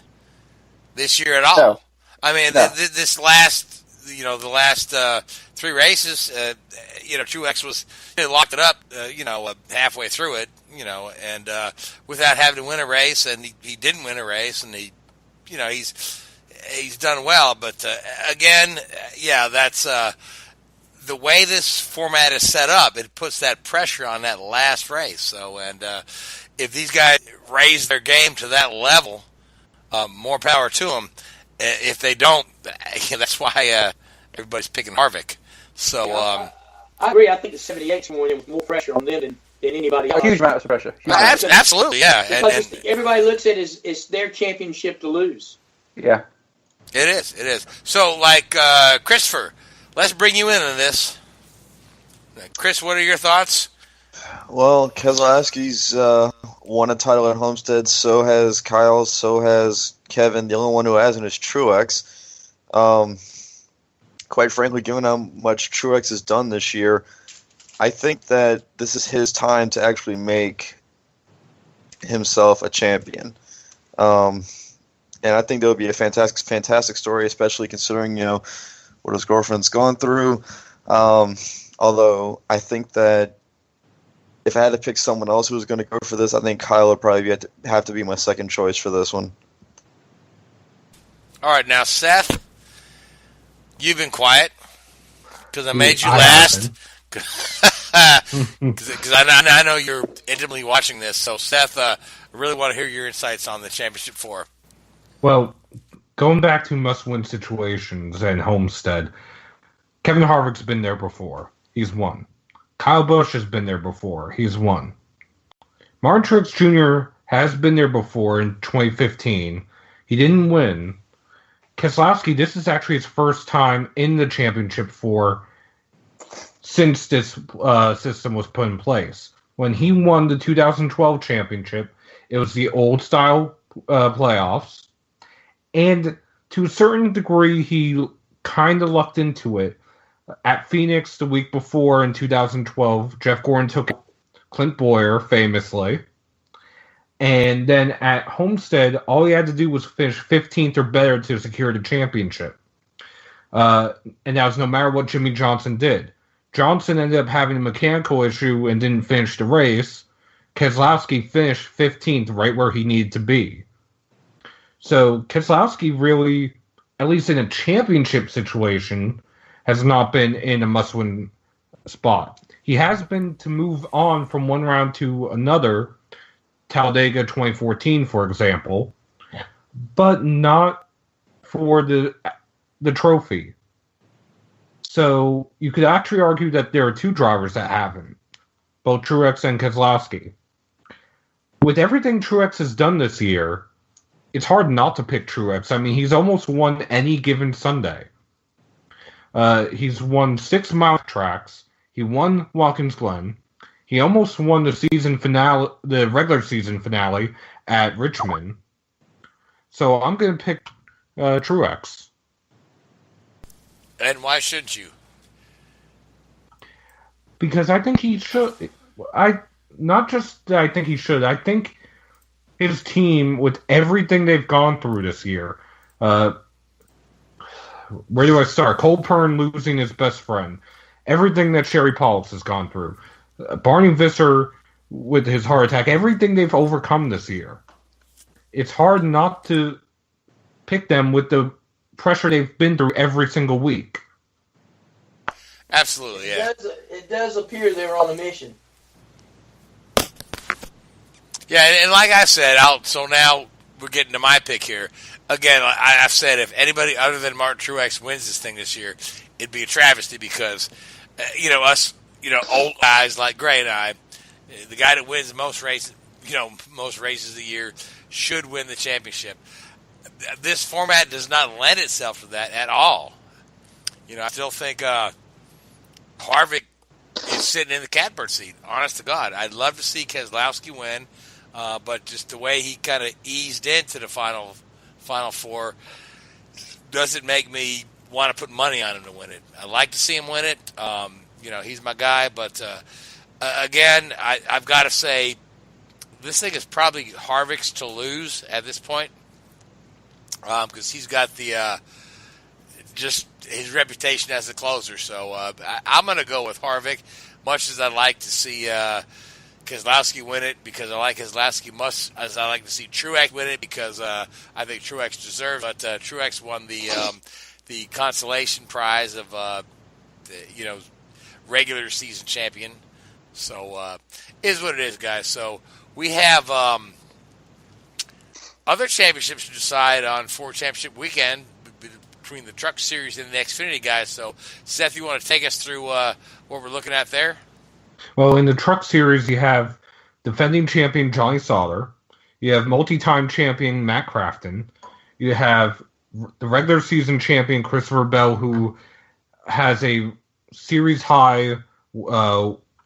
this year at all. No. I mean, No. this last, the last 3 races, Truex was locked it up, halfway through it, and without having to win a race, and he didn't win a race, and he's done well, but again, that's. The way this format is set up, it puts that pressure on that last race. So, and if these guys raise their game to that level, more power to them. If they don't, that's why everybody's picking Harvick. So, I agree. I think the 78's going to with more pressure on them than anybody else. A huge amount of pressure. Absolutely, yeah. Because everybody looks at it as it's their championship to lose. Yeah. It is. So, Christopher, let's bring you into this. Chris, what are your thoughts? Well, Keselowski's won a title at Homestead. So has Kyle. So has Kevin. The only one who hasn't is Truex. Quite frankly, given how much Truex has done this year, I think that this is his time to actually make himself a champion. And I think that would be a fantastic story, especially considering, what his girlfriend's gone through. Although I think that if I had to pick someone else who was going to go for this, I think Kyle would probably have to be my second choice for this one. All right, now Seth, you've been quiet because I made you last. Because I know you're intimately watching this. So Seth, I really want to hear your insights on the Championship 4. Well, going back to must-win situations and Homestead, Kevin Harvick's been there before. He's won. Kyle Busch has been there before. He's won. Martin Truex Jr. has been there before in 2015. He didn't win. Keselowski, this is actually his first time in the Championship 4 since this system was put in place. When he won the 2012 championship, it was the old-style playoffs. And to a certain degree, he kind of lucked into it. At Phoenix the week before in 2012, Jeff Gordon took Clint Boyer, famously. And then at Homestead, all he had to do was finish 15th or better to secure the championship. And that was no matter what Jimmy Johnson did. Johnson ended up having a mechanical issue and didn't finish the race. Keselowski finished 15th right where he needed to be. So Keselowski really, at least in a championship situation, has not been in a must-win spot. He has been to move on from one round to another, Talladega 2014, for example, but not for the trophy. So you could actually argue that there are 2 drivers that haven't, both Truex and Keselowski. With everything Truex has done this year, it's hard not to pick Truex. I mean, he's almost won any given Sunday. He's won 6-mile tracks. He won Watkins Glen. He almost won the season finale, the regular season finale at Richmond. So I'm going to pick Truex. And why shouldn't you? Because I think he should. I think he should. I think his team, with everything they've gone through this year, where do I start? Cole Pearn losing his best friend. Everything that Sherry Pauls has gone through. Barney Visser with his heart attack. Everything they've overcome this year. It's hard not to pick them with the pressure they've been through every single week. Absolutely, yeah. It does appear they're on a mission. Yeah, and like I said, so now we're getting to my pick here. Again, I've said if anybody other than Martin Truex wins this thing this year, it'd be a travesty because, us, old guys like Gray and I, the guy that wins most races of the year should win the championship. This format does not lend itself to that at all. I still think Harvick is sitting in the catbird seat, honest to God. I'd love to see Keselowski win, but just the way he kind of eased into the final Final Four doesn't make me want to put money on him to win it. I like to see him win it. He's my guy, but again, I've got to say this thing is probably Harvick's to lose at this point because he's got the just his reputation as a closer. So I'm going to go with Harvick, much as I'd like to see Keselowski win it because I like Keselowski, much as I like to see Truex win it because I think Truex deserves it. But Truex won the consolation prize of regular season champion. So is what it is, guys. So we have other championships to decide on for championship weekend between the Truck Series and the Xfinity guys. So, Seth, you want to take us through what we're looking at there? Well, in the Truck Series, you have defending champion Johnny Sauter. You have multi-time champion Matt Crafton. You have the regular season champion Christopher Bell, who has a series high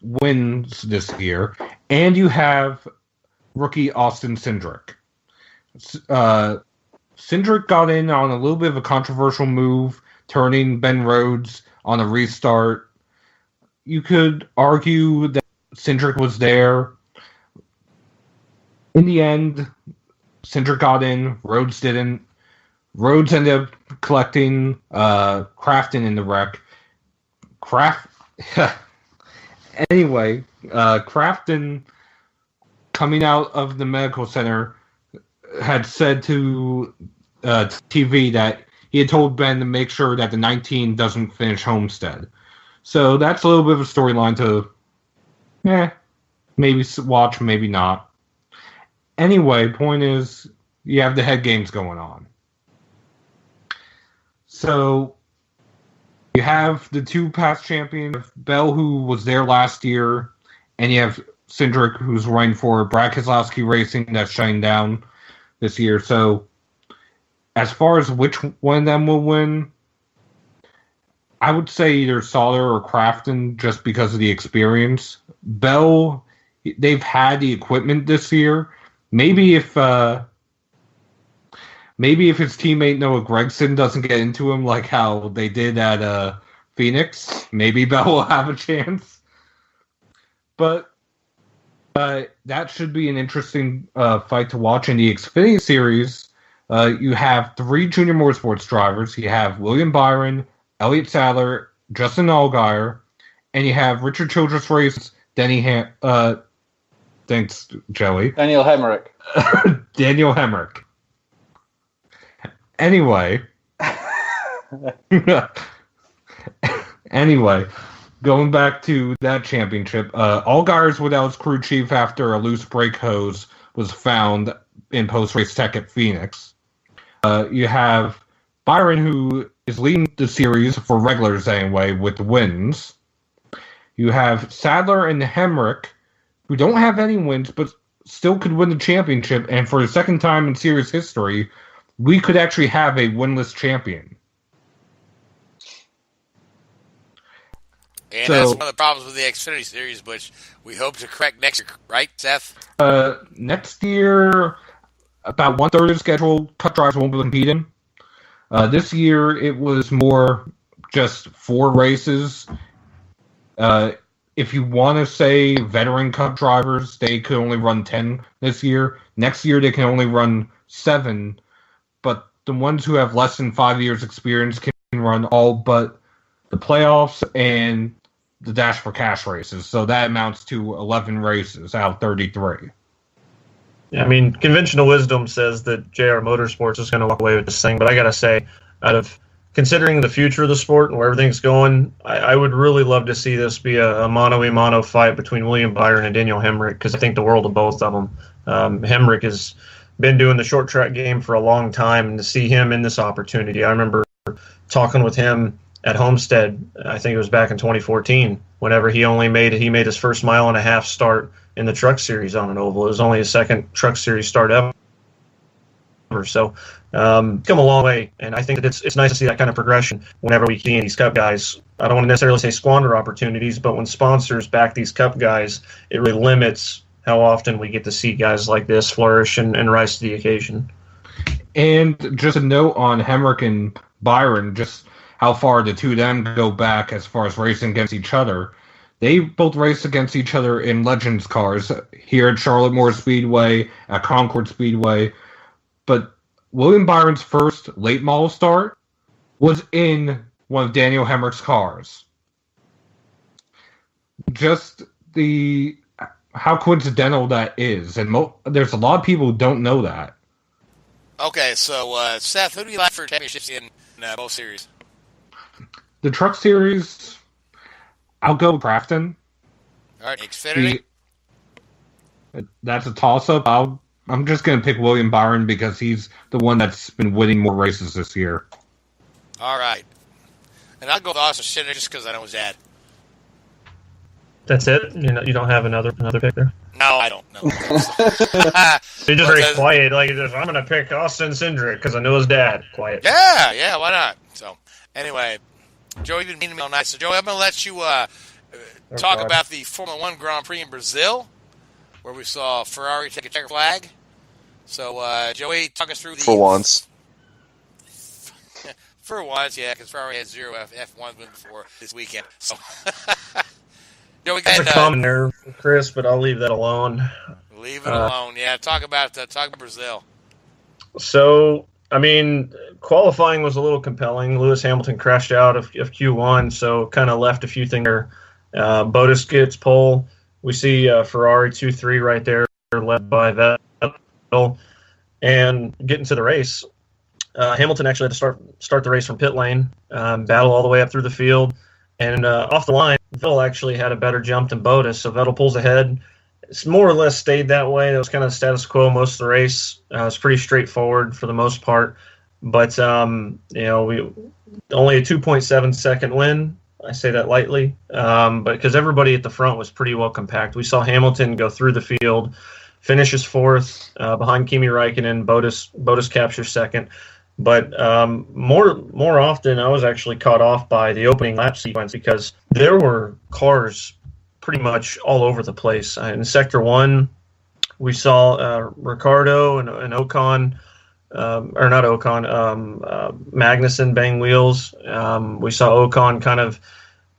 wins this year. And you have rookie Austin Cindric. Cindric got in on a little bit of a controversial move, turning Ben Rhodes on a restart. You could argue that Cindric was there. In the end, Cindric got in, Rhodes didn't. Rhodes ended up collecting Crafton in the wreck. Anyway, Crafton, coming out of the medical center, had said to TV that he had told Ben to make sure that the 19 doesn't finish Homestead. So that's a little bit of a storyline to maybe watch, maybe not. Anyway, point is, you have the head games going on. So you have the two past champions, Bell, who was there last year, and you have Cindric, who's running for Brad Keselowski Racing, that's shutting down this year. So as far as which one of them will win, I would say either Sauter or Crafton just because of the experience. Bell, they've had the equipment this year. Maybe if his teammate Noah Gragson doesn't get into him like how they did at Phoenix, maybe Bell will have a chance. But that should be an interesting fight to watch. In the Xfinity Series, you have three junior motorsports drivers. You have William Byron, Elliott Sadler, Justin Allgaier, and you have Richard Childress Race, thanks, Joey. Daniel Hemrick. Daniel Hemrick. Anyway, going back to that championship, Allgaier's without his crew chief after a loose brake hose was found in post-race tech at Phoenix. You have Byron, who is leading the series for regulars anyway, with wins. You have Sadler and Hemrick, who don't have any wins, but still could win the championship, and for the second time in series history, we could actually have a winless champion. And that's one of the problems with the Xfinity Series, which we hope to correct next year, right, Seth? Next year, about one-third of the scheduled Cup drivers won't be competing. This year, it was more just 4 races. If you want to say veteran Cup drivers, they could only run 10 this year. Next year, they can only run 7. But the ones who have less than 5 years experience can run all but the playoffs and the Dash for Cash races. So that amounts to 11 races out of 33. Yeah, I mean, conventional wisdom says that JR Motorsports is going to walk away with this thing, but I got to say, out of considering the future of the sport and where everything's going, I would really love to see this be a mano-a-mano fight between William Byron and Daniel Hemrick, because I think the world of both of them. Hemrick has been doing the short track game for a long time, and to see him in this opportunity, I remember talking with him at Homestead, I think it was back in 2014, whenever he made his first mile and a half start in the Truck Series on an oval. It was only his second Truck Series start ever. So come a long way, and I think that it's nice to see that kind of progression whenever we see these Cup guys. I don't want to necessarily say squander opportunities, but when sponsors back these Cup guys, it really limits how often we get to see guys like this flourish and rise to the occasion. And just a note on Hemrick and Byron, just how far the two of them go back as far as racing against each other. They both raced against each other in Legends cars here at Charlotte Moore Speedway, at Concord Speedway. But William Byron's first late model start was in one of Daniel Hemrick's cars. Just how coincidental that is. And there's a lot of people who don't know that. Okay, so Seth, who do you like for championships in both series? The Truck Series, I'll go with Crafton. All right, Xfinity. That's a toss-up. I'm just going to pick William Byron because he's the one that's been winning more races this year. All right. And I'll go with Austin Schindler just because I know his dad. That's it? You don't have another pick there? No, I don't know. You're just very quiet. Like, I'm going to pick Austin Cindric because I know his dad. Quiet. Yeah, why not? So, anyway, Joey, you've been meeting me all night. So, Joey, I'm going to let you talk about the Formula One Grand Prix in Brazil, where we saw Ferrari take a checker flag. So, Joey, talk us through the... For once. For once, yeah, because Ferrari had 0 F1 win before this weekend. So... Joey, There's a comment there, Chris, but I'll leave that alone. Leave it alone. Yeah, talk about Brazil. So, I mean, qualifying was a little compelling. Lewis Hamilton crashed out of Q1, so kind of left a few things there. Bottas gets pole. We see Ferrari 2-3 right there, led by Vettel. And getting to the race, Hamilton actually had to start the race from pit lane, battle all the way up through the field. And off the line, Vettel actually had a better jump than Bottas, so Vettel pulls ahead. It's more or less stayed that way. It was kind of status quo most of the race. It's pretty straightforward for the most part. But, we only a 2.7 second win. I say that lightly. But because everybody at the front was pretty well compact. We saw Hamilton go through the field, finishes fourth behind Kimi Räikkönen. Bottas captures second. But more often, I was actually caught off by the opening lap sequence because there were cars pretty much all over the place. In Sector 1, we saw Ricciardo and Ocon, Magnussen bang wheels. We saw Ocon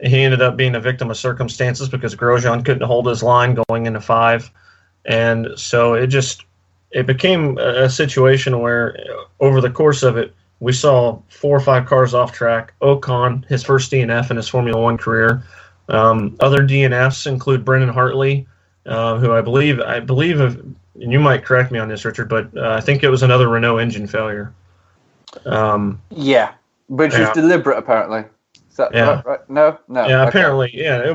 he ended up being a victim of circumstances because Grosjean couldn't hold his line going into 5. And so it became a situation where over the course of it, we saw 4 or 5 cars off track. Ocon, his first DNF in his Formula One career. Other DNFs include Brendan Hartley, who I believe, and you might correct me on this, Richard, but I think it was another Renault engine failure. Yeah, which was deliberate, apparently. Is that right? No. Yeah, okay. Apparently, yeah.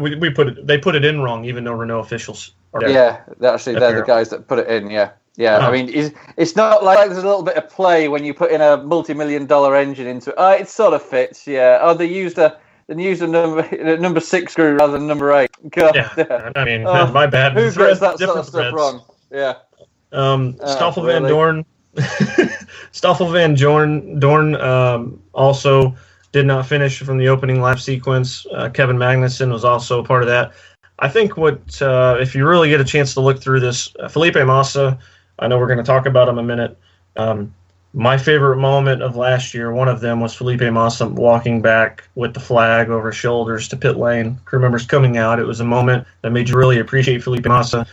They put it in wrong, even though Renault officials are. Yeah, they're the guys that put it in. Yeah. Yeah, I mean, it's not like there's a little bit of play when you put in a multi-million-dollar engine into it. It sort of fits, yeah. Oh, they used a number 6 screw rather than number 8. God. Yeah, I mean, my bad. Who gets that sort of stuff wrong? Yeah. Stoffel Van Dorn. Stoffel Van Dorn also did not finish from the opening lap sequence. Kevin Magnussen was also a part of that. I think if you really get a chance to look through this, Felipe Massa. I know we're going to talk about him in a minute. My favorite moment of last year, one of them was Felipe Massa walking back with the flag over his shoulders to pit lane. Crew members coming out. It was a moment that made you really appreciate Felipe Massa.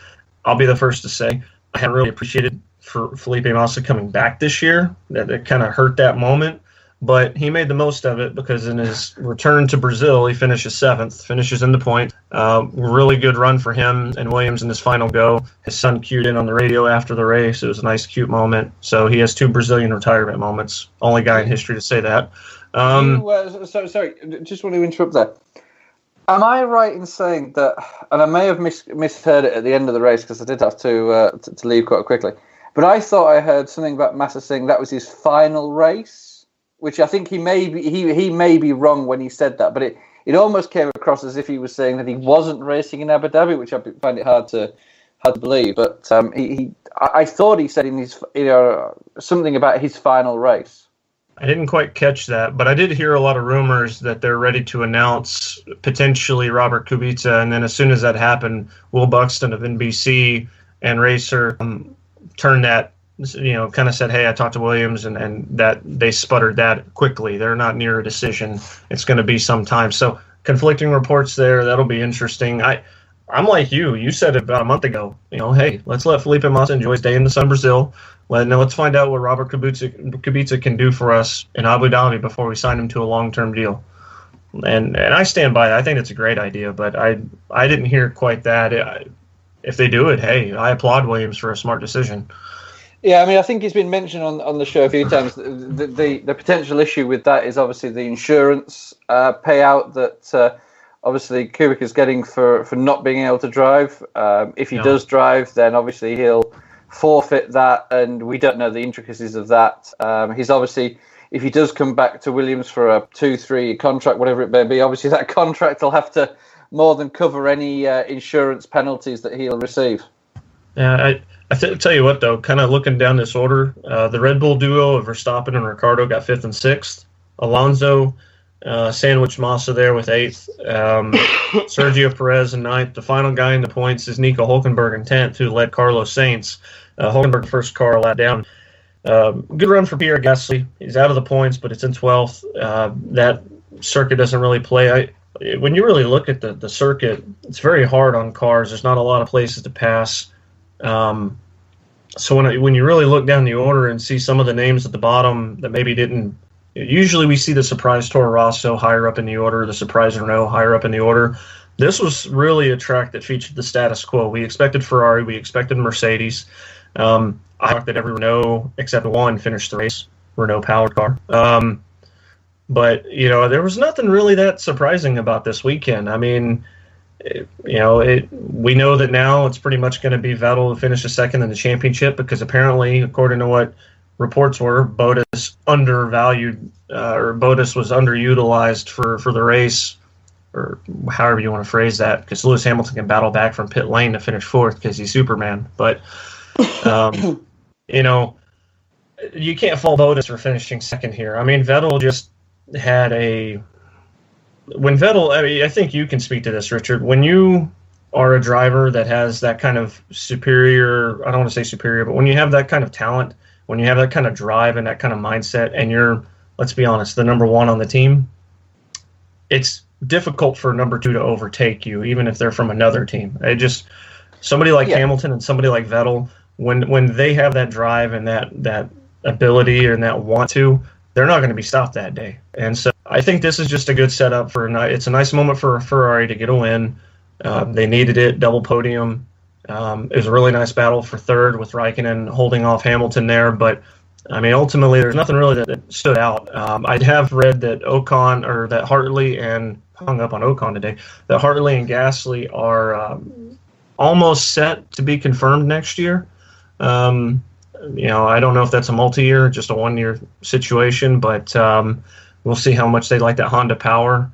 I'll be the first to say I hadn't really appreciated for Felipe Massa coming back this year. That it kind of hurt that moment. But he made the most of it because in his return to Brazil, he finishes 7th, finishes in the point. Really good run for him and Williams in his final go. His son cued in on the radio after the race. It was a nice, cute moment. So he has 2 Brazilian retirement moments. Only guy in history to say that. Sorry, just want to interrupt there. Am I right in saying that, and I may have misheard it at the end of the race because I did have to leave quite quickly, but I thought I heard something about Massa saying that was his final race? Which I think he may be wrong when he said that, but it almost came across as if he was saying that he wasn't racing in Abu Dhabi, which I find it hard to believe. But I thought he said in his something about his final race. I didn't quite catch that, but I did hear a lot of rumors that they're ready to announce potentially Robert Kubica, and then as soon as that happened, Will Buxton of NBC and Racer turned that kind of said, hey, I talked to Williams, and that they sputtered that quickly. They're not near a decision. It's going to be some time. So conflicting reports there. That'll be interesting. I'm like you. You said it about a month ago. Hey, let's let Felipe Massa enjoy his day in the sun, Brazil. Let's find out what Robert Kubica can do for us in Abu Dhabi before we sign him to a long-term deal. And I stand by it. I think it's a great idea, but I didn't hear quite that. If they do it, hey, I applaud Williams for a smart decision. Yeah, I mean, I think it's been mentioned on the show a few times. The potential issue with that is obviously the insurance payout that obviously Kubica is getting for not being able to drive. If he does drive, then obviously he'll forfeit that, and we don't know the intricacies of that. He's obviously, if he does come back to Williams for a 2-3 contract, whatever it may be, obviously that contract will have to more than cover any insurance penalties that he'll receive. Yeah, tell you what, though, kind of looking down this order, the Red Bull duo of Verstappen and Ricciardo got 5th and 6th. Alonso sandwiched Massa there with 8th. Sergio Perez in 9th. The final guy in the points is Nico Hülkenberg in 10th, who led Carlos Sainz. Hülkenberg first car a lap down. Good run for Pierre Gasly. He's out of the points, but it's in 12th. That circuit doesn't really play. When you really look at the circuit, it's very hard on cars. There's not a lot of places to pass. So when you really look down the order and see some of the names at the bottom that maybe didn't, usually we see the surprise Toro Rosso higher up in the order, the surprise Renault higher up in the order. This was really a track that featured the status quo. We expected Ferrari, we expected Mercedes. I thought that every Renault except one finished the race, Renault powered car. But there was nothing really that surprising about this weekend. I mean, we know that now it's pretty much going to be Vettel to finish a second in the championship because apparently, according to what reports were, Bottas undervalued or Bottas was underutilized for the race, or however you want to phrase that, because Lewis Hamilton can battle back from pit lane to finish 4th because he's Superman. But you can't fault Bottas for finishing 2nd here. I mean, Vettel just had when Vettel, I think you can speak to this, Richard. When you are a driver that has that kind of superior, I don't want to say superior, but when you have that kind of talent, when you have that kind of drive and that kind of mindset, and you're, let's be honest, the number 1 on the team, it's difficult for number 2 to overtake you, even if they're from another team. Somebody like Hamilton and somebody like Vettel, when they have that drive and that ability and that want to, they're not going to be stopped that day. And so I think this is just a good setup it's a nice moment for Ferrari to get a win. They needed it, double podium. It was a really nice battle for 3rd with Raikkonen holding off Hamilton there. But, I mean, ultimately there's nothing really that stood out. I have read that that Hartley and hung up on Ocon today, that Hartley and Gasly are almost set to be confirmed next year. I don't know if that's a multi-year, just a 1-year situation, but we'll see how much they like that Honda power.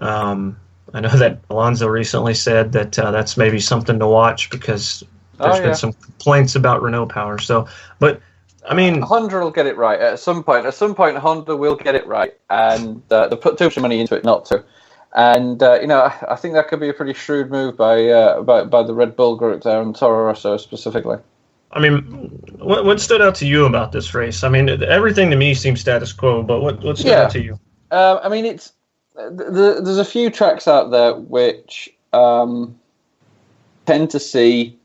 I know that Alonso recently said that that's maybe something to watch because there's been some complaints about Renault power. So, but I mean, Honda will get it right at some point. At some point, Honda will get it right, and they put too much money into it not to. And I think that could be a pretty shrewd move by the Red Bull group there and Toro Rosso specifically. I mean, what stood out to you about this race? I mean, everything to me seems status quo, but what stood out to you? I mean, there's a few tracks out there which tend to see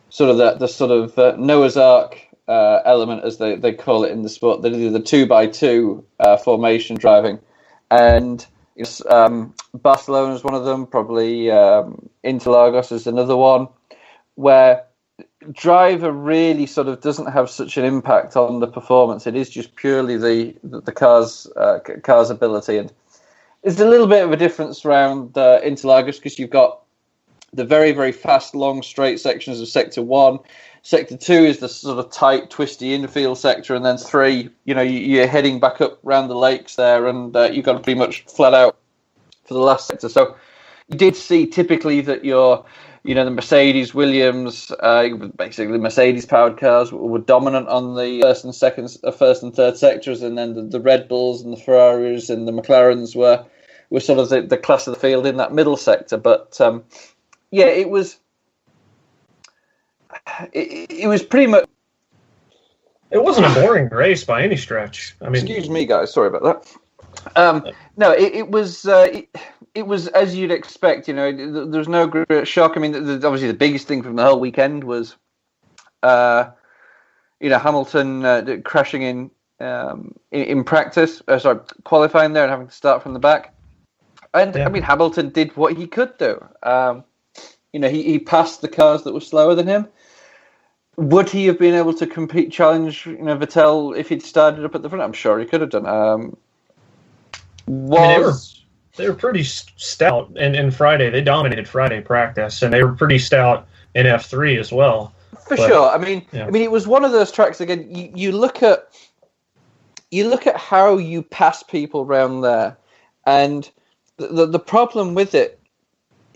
sort of the sort of Noah's Ark element, as they call it in the sport. They do the 2x2 formation driving, and Barcelona is one of them. Probably Interlagos is another one, where driver really sort of doesn't have such an impact on the performance. It is just purely the car's ability, and there's a little bit of a difference around Interlagos because you've got the very, very fast, long, straight sections of Sector 1. Sector 2 is the sort of tight, twisty infield sector, and then 3, you're heading back up around the lakes there, and you've got to pretty much flat out for the last sector. So you did see typically that the Mercedes, Williams, basically Mercedes-powered cars were dominant on the first and third sectors, and then the Red Bulls and the Ferraris and the McLarens were sort of the class of the field in that middle sector. But it was pretty much It wasn't a boring race by any stretch. I mean, excuse me, guys. Sorry about that. No, it was as you'd expect. You know, there was no great shock. I mean, obviously the biggest thing from the whole weekend was, Hamilton crashing in practice. Qualifying there and having to start from the back. And I mean, Hamilton did what he could do. He passed the cars that were slower than him. Would he have been able to challenge Vettel if he'd started up at the front? I'm sure he could have done. They were pretty stout in Friday. They dominated Friday practice, and they were pretty stout in F3 as well. Sure. I mean, it was one of those tracks again. You look at how you pass people around there, and the problem with it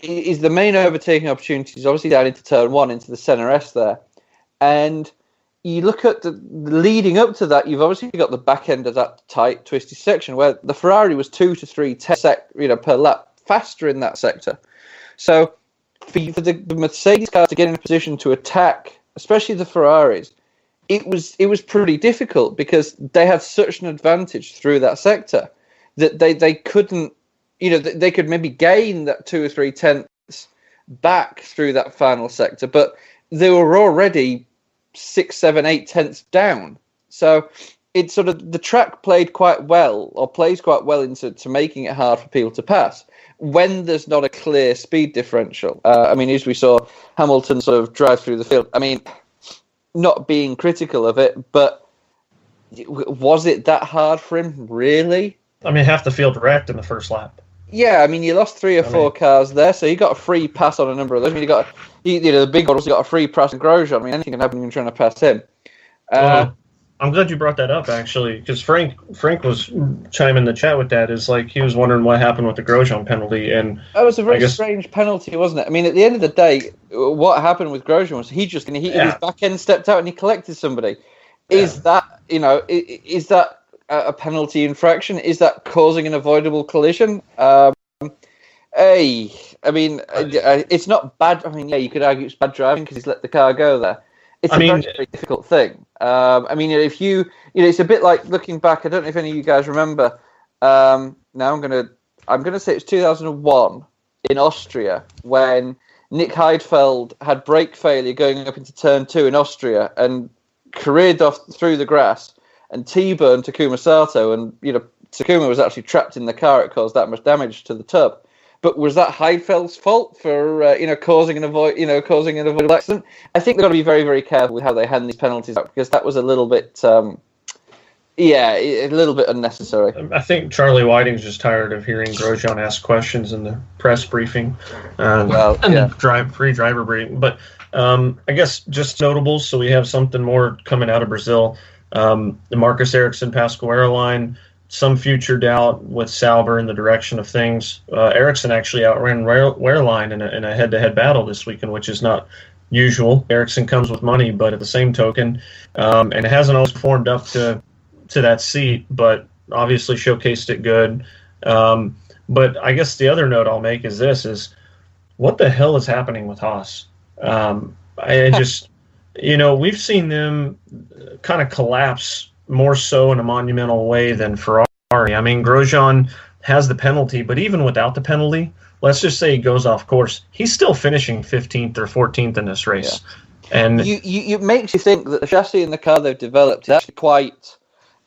is the main overtaking opportunities obviously down into turn 1 into the center S there. And you look at the leading up to that, you've obviously got the back end of that tight, twisty section where the Ferrari was 2 to 3 per lap faster in that sector. So for the Mercedes cars to get in a position to attack, especially the Ferraris, it was pretty difficult because they had such an advantage through that sector that they couldn't, they could maybe gain that 2 or 3 tenths back through that final sector, but they were already 6, 7, 8 tenths down. So it's sort of the track plays quite well into making it hard for people to pass when there's not a clear speed differential. I mean, as we saw Hamilton sort of drive through the field. I mean, not being critical of it, but was it that hard for him, really? I mean, half the field wrecked in the first lap. Yeah, I mean, you lost 3 or 4 cars there, so you got a free pass on a number of those. I mean, the big one also got a free pass on Grosjean. I mean, anything can happen when you're trying to pass him. I'm glad you brought that up, actually, because Frank was chiming in the chat with that. Is like he was wondering what happened with the Grosjean penalty, and that was a very strange penalty, wasn't it? I mean, at the end of the day, what happened with Grosjean was his back end stepped out and he collected somebody. Yeah. Is that a penalty infraction? Is that causing an avoidable collision? It's not bad. I mean, yeah, you could argue it's bad driving because he's let the car go there. It's very, very difficult thing. If it's a bit like looking back. I don't know if any of you guys remember. Now I'm gonna say it's 2001 in Austria when Nick Heidfeld had brake failure going up into turn 2 in Austria and careered off through the grass and T-burned Takuma Sato, and Takuma was actually trapped in the car. It caused that much damage to the tub. But was that Heidfeld's fault for causing an avoidable accident? I think they've got to be very, very careful with how they hand these penalties out because that was a little bit, a little bit unnecessary. I think Charlie Whiting's just tired of hearing Grosjean ask questions in the press briefing the free driver briefing. But I guess just notables. So we have something more coming out of Brazil. The Marcus Ericsson Pasquarello line. Some future doubt with Sauber in the direction of things. Ericsson actually outran Wehrlein in a head-to-head battle this weekend, which is not usual. Ericsson comes with money, but at the same token, and it hasn't always performed up to that seat, but obviously showcased it good. But I guess the other note I'll make is this: what the hell is happening with Haas? We've seen them kind of collapse more so in a monumental way than Ferrari. I mean, Grosjean has the penalty, but even without the penalty, let's just say he goes off course, he's still finishing 15th or 14th in this race. Yeah. And it makes you think that the chassis in the car they've developed is actually quite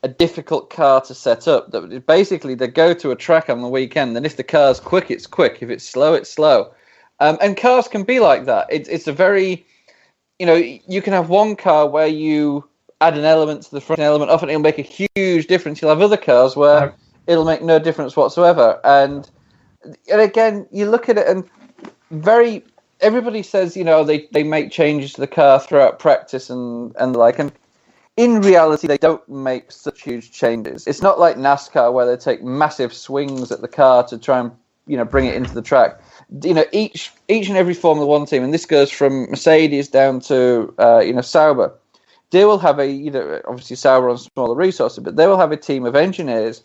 a difficult car to set up. That basically they go to a track on the weekend, and if the car's quick, it's quick. If it's slow, it's slow. And cars can be like that. It's a very, you can have one car where you add an element to the front element, often it'll make a huge difference. You'll have other cars where it'll make no difference whatsoever. And again, you look at it and everybody says, they make changes to the car throughout practice and the like. And in reality, they don't make such huge changes. It's not like NASCAR where they take massive swings at the car to try and, bring it into the track. Each and every Formula One team, and this goes from Mercedes down to, Sauber, they will have obviously Sauber on smaller resources, but they will have a team of engineers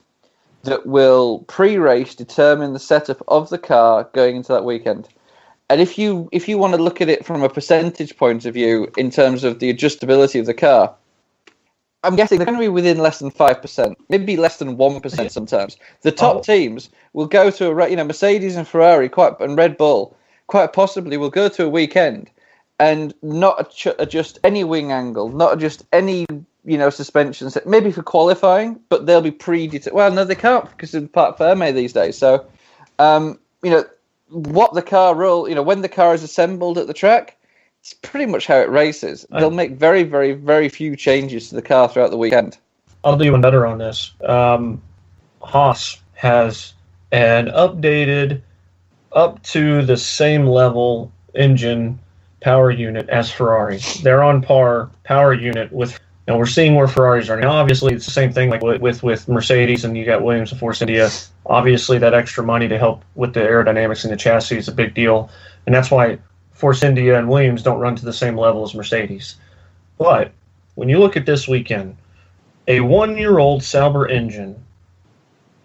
that will pre-race determine the setup of the car going into that weekend. And if you want to look at it from a percentage point of view in terms of the adjustability of the car, I'm guessing they're going to be within less than 5%, maybe less than 1% sometimes. The top teams will go to Mercedes and Ferrari and Red Bull quite possibly will go to a weekend and not adjust any wing angle, not adjust any suspensions, maybe for qualifying, but they'll be predetermined. Well, no, they can't because of Parc Fermé these days. So, what the car when the car is assembled at the track, it's pretty much how it races. They'll make very, very, very few changes to the car throughout the weekend. I'll do even better on this. Haas has an updated, up to the same level engine power unit as Ferrari. They're on par power unit with, and we're seeing where Ferraris are now. Obviously, it's the same thing like with Mercedes, and you got Williams and Force India. Obviously, that extra money to help with the aerodynamics in the chassis is a big deal, and that's why Force India and Williams don't run to the same level as Mercedes. But when you look at this weekend, a 1-year-old Sauber engine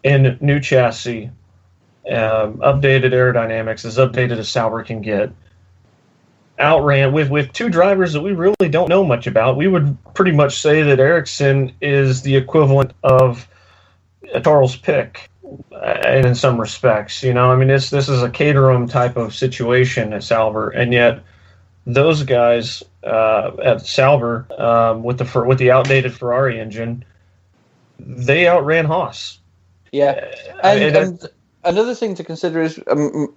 in new chassis, updated aerodynamics, as updated as Sauber can get, outran with two drivers that we really don't know much about. We would pretty much say that Ericsson is the equivalent of Charles Pic, and in some respects, this is a Caterham type of situation at Sauber, and yet those guys at Sauber with the outdated Ferrari engine, they outran Haas. Yeah, and another thing to consider is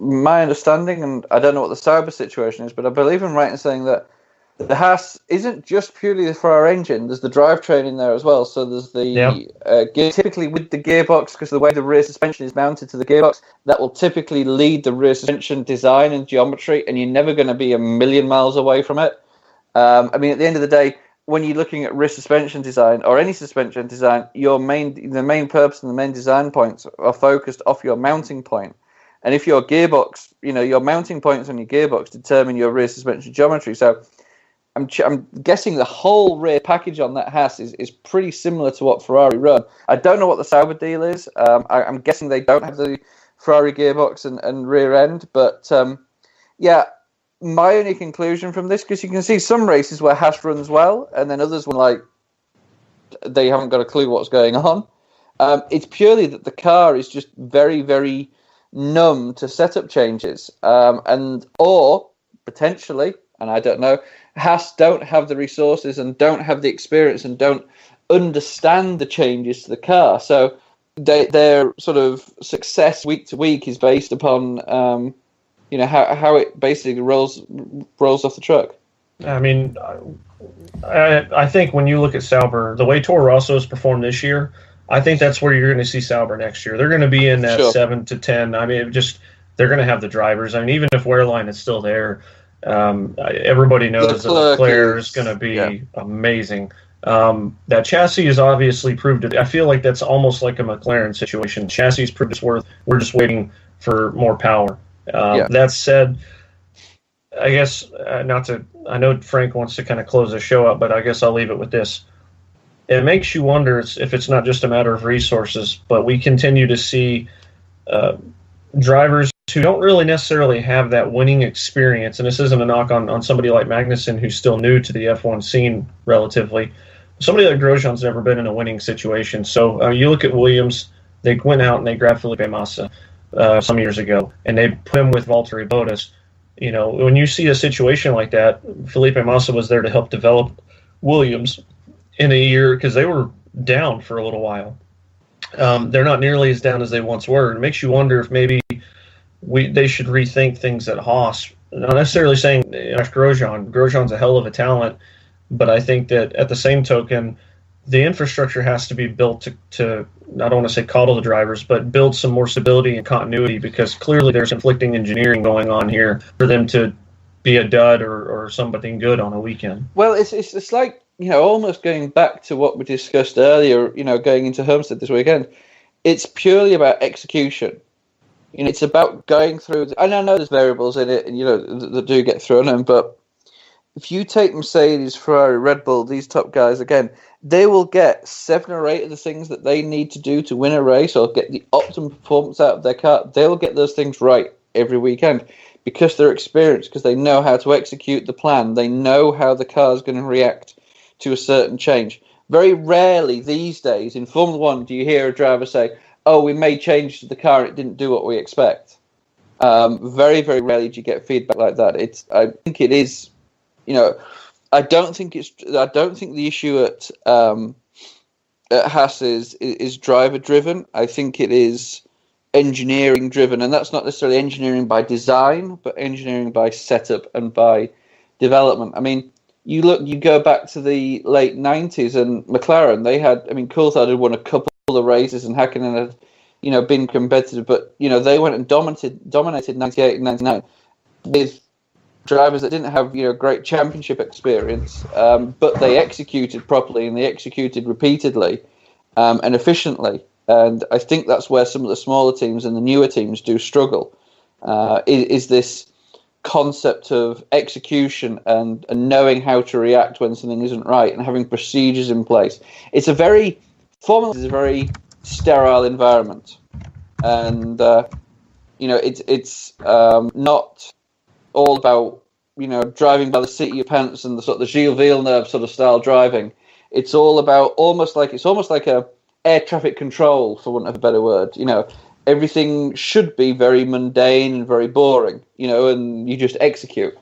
my understanding, and I don't know what the Sauber situation is, but I believe I'm right in saying that the Haas isn't just purely the Ferrari engine. There's the drivetrain in there as well. So there's the gear, typically with the gearbox, because the way the rear suspension is mounted to the gearbox, that will typically lead the rear suspension design and geometry, and you're never going to be a million miles away from it. At the end of the day, when you're looking at rear suspension design or any suspension design, the main purpose and the main design points are focused off your mounting point. And if your gearbox, your mounting points on your gearbox determine your rear suspension geometry. So I'm guessing the whole rear package on that Haas is pretty similar to what Ferrari run. I don't know what the Sauber deal is. I'm guessing they don't have the Ferrari gearbox and rear end. But, my only conclusion from this, because you can see some races where Haas runs well, and then others when they haven't got a clue what's going on. It's purely that the car is just very, very numb to setup changes, or potentially, and I don't know, Haas don't have the resources and don't have the experience and don't understand the changes to the car. So their sort of success week to week is based upon how it basically rolls off the truck. I think when you look at Sauber, the way Toro Rosso has performed this year, I think that's where you're going to see Sauber next year. They're going to be in that 7 to 10. They're going to have the drivers. Even if Wehrlein is still there, everybody knows that Leclerc is going to be amazing. That chassis is obviously proved it. I feel like that's almost like a McLaren situation. Chassis is proved its worth. We're just waiting for more power. That said, I guess I know Frank wants to kind of close the show up, but I guess I'll leave it with this. It makes you wonder if it's not just a matter of resources, but we continue to see drivers who don't really necessarily have that winning experience. And this isn't a knock on somebody like Magnussen, who's still new to the F1 scene relatively. Somebody like Grosjean's never been in a winning situation. So you look at Williams, they went out and they grabbed Felipe Massa some years ago, and they put him with Valtteri Bottas. When you see a situation like that, Felipe Massa was there to help develop Williams in a year because they were down for a little while. They're not nearly as down as they once were. It makes you wonder if maybe they should rethink things at Haas. Not necessarily saying Grosjean's a hell of a talent, but I think that at the same token, the infrastructure has to be built to I don't want to say coddle the drivers, but build some more stability and continuity, because clearly there's conflicting engineering going on here for them to be a dud or something good on a weekend. Well, it's like, almost going back to what we discussed earlier, going into Homestead this weekend. It's purely about execution. It's about going through, and I know there's variables in it, and that do get thrown in, but if you take Mercedes, Ferrari, Red Bull, these top guys, again, they will get 7 or 8 of the things that they need to do to win a race or get the optimum performance out of their car. They'll get those things right every weekend because they're experienced, because they know how to execute the plan. They know how the car is going to react to a certain change. Very rarely these days in Formula One do you hear a driver say, "Oh, we made changes to the car; it didn't do what we expect." Very, very rarely do you get feedback like that. I think it is, I don't think the issue at Haas is driver driven. I think it is engineering driven, and that's not necessarily engineering by design, but engineering by setup and by development. I mean, you go back to the late 90s and McLaren, Coulthard had won a couple of races and Häkkinen had, been competitive, but, they went and dominated 98 and 99 with drivers that didn't have, great championship experience, but they executed properly and they executed repeatedly and efficiently. And I think that's where some of the smaller teams and the newer teams do struggle, is this concept of execution and knowing how to react when something isn't right and having procedures in place. Formula is a very sterile environment, and it's not all about driving by the seat of your pants and the sort of the Gilles Villeneuve sort of style driving. It's all about almost like a air traffic control, for want of a better word. Everything should be very mundane and very boring, and you just execute.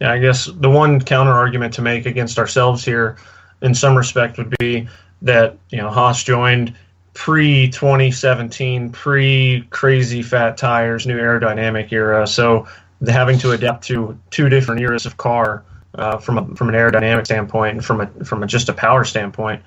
Yeah, I guess the one counter argument to make against ourselves here, in some respect, would be that Haas joined pre-2017, pre-crazy fat tires, new aerodynamic era, so having to adapt to two different eras of car from an aerodynamic standpoint and from just a power standpoint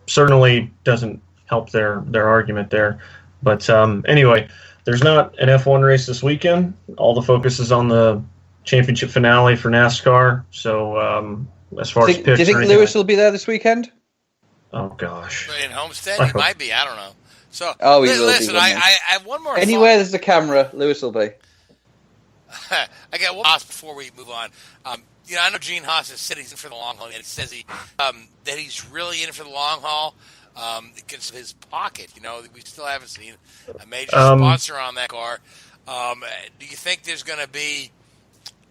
certainly doesn't help their argument there. But anyway, there's not an F1 race this weekend. All the focus is on the championship finale for NASCAR. So as far as picks, do you think Lewis will be there this weekend? Oh gosh, in Homestead, he might be. I don't know. So listen, I have one more. Anywhere there's a camera, Lewis will be. I got one Haas before we move on. I know Gene Haas has said he's in for the long haul, and it says that he's really in for the long haul. Because of his pocket, we still haven't seen a major sponsor on that car. Do you think he's going to be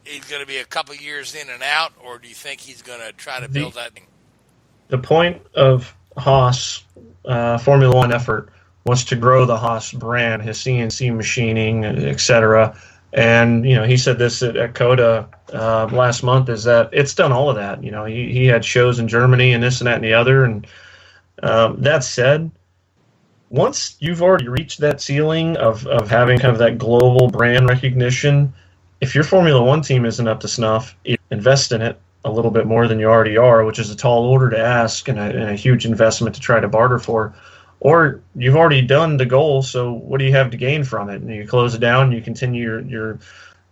a couple years in and out, or do you think he's going to try to build that thing? The point of Haas Formula One effort was to grow the Haas brand, his CNC machining, etc. And he said this at COTA last month, is that it's done all of that. He had shows in Germany and this and that and the other, and that said, once you've already reached that ceiling of having kind of that global brand recognition, if your Formula One team isn't up to snuff, invest in it a little bit more than you already are, which is a tall order to ask and a huge investment to try to barter for. Or you've already done the goal, so what do you have to gain from it? And you close it down, you continue your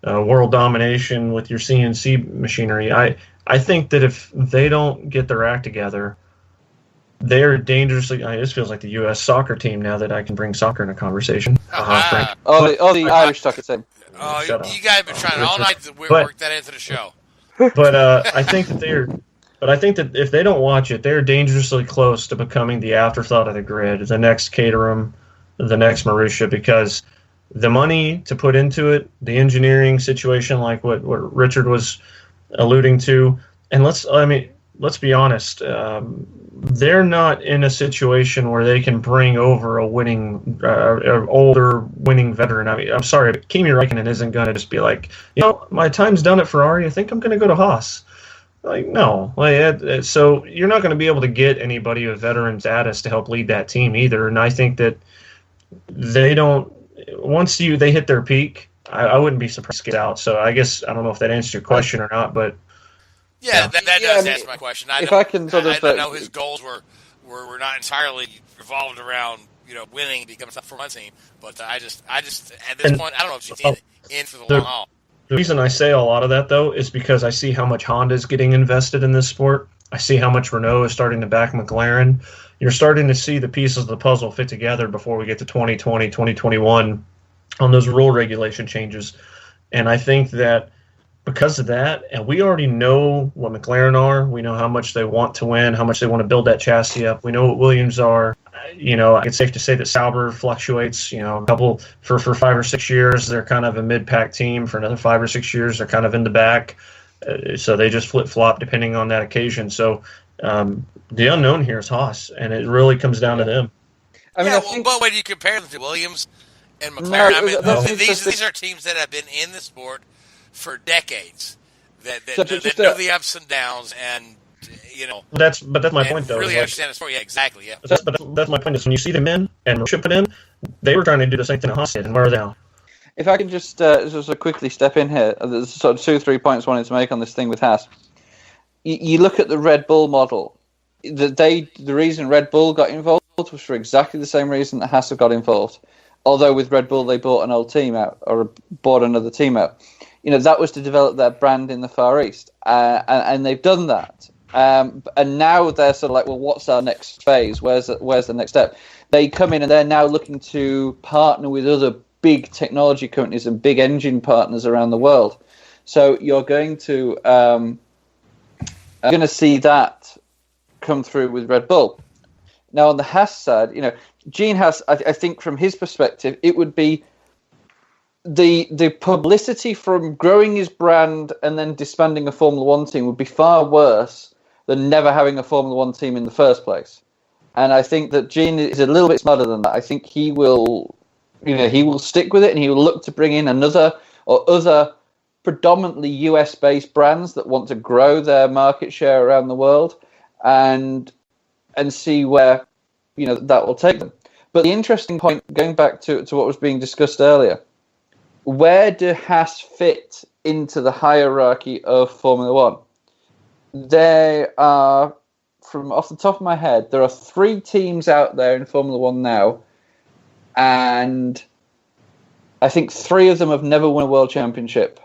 world domination with your CNC machinery. I think that if they don't get their act together, they're dangerously. This feels like the U.S. soccer team now that I can bring soccer in a conversation. The Irish soccer team. Oh, you guys have been trying all night to work that into the show. But I think that if they don't watch it, they're dangerously close to becoming the afterthought of the grid, the next Caterham, the next Marussia, because the money to put into it, the engineering situation, like what Richard was alluding to, and let's be honest, they're not in a situation where they can bring over a winning, older winning veteran. I'm sorry, but Kimi Räikkönen isn't going to just be like, my time's done at Ferrari. I think I'm going to go to Haas. No. So you're not going to be able to get anybody with veteran status to help lead that team either. And I think that they don't. Once they hit their peak, I wouldn't be surprised to get out. So I guess I don't know if that answers your question or not, but. Yeah, that does answer my question. I know his goals were not entirely revolved around winning and becoming a Formula One team, but I just at this point I don't know if she's in for the long haul. The reason I say a lot of that though is because I see how much Honda is getting invested in this sport. I see how much Renault is starting to back McLaren. You're starting to see the pieces of the puzzle fit together before we get to 2020, 2021 on those rule regulation changes, and I think that. Because of that, and we already know what McLaren are. We know how much they want to win, how much they want to build that chassis up. We know what Williams are. It's safe to say that Sauber fluctuates. A couple for 5 or 6 years, they're kind of a mid-pack team. For another 5 or 6 years, they're kind of in the back. So they just flip-flop depending on that occasion. So The unknown here is Haas, and it really comes down to them. I mean, but when you compare them to Williams and McLaren, No, these are teams that have been in the sport for decades, that know the ups and downs, and That's my point, though. Really understand the sport. Yeah, exactly. Yeah. That's my point. Is when you see them in and ship it in, they were trying to do the same thing that Haas did, and where are they now? If I can just quickly step in here, there's sort of 2-3 points I wanted to make on this thing with Haas. You look at the Red Bull model. The reason Red Bull got involved was for exactly the same reason that Haas have got involved. Although with Red Bull they bought an old team out or bought another team out. That was to develop their brand in the Far East, and they've done that. And now they're sort of like, well, what's our next phase? Where's the next step? They come in and they're now looking to partner with other big technology companies and big engine partners around the world. So you're going to see that come through with Red Bull. Now on the Haas side, Gene Haas, I think from his perspective, it would be the publicity from growing his brand and then disbanding a Formula One team would be far worse than never having a Formula One team in the first place. And I think that Gene is a little bit smarter than that. I think he will stick with it, and he will look to bring in other predominantly US-based brands that want to grow their market share around the world, and see where that will take them. But the interesting point, going back to what was being discussed earlier, where do Haas fit into the hierarchy of Formula One? There are, from off the top of my head, there are 3 teams out there in Formula One now, and I think 3 of them have never won a world championship,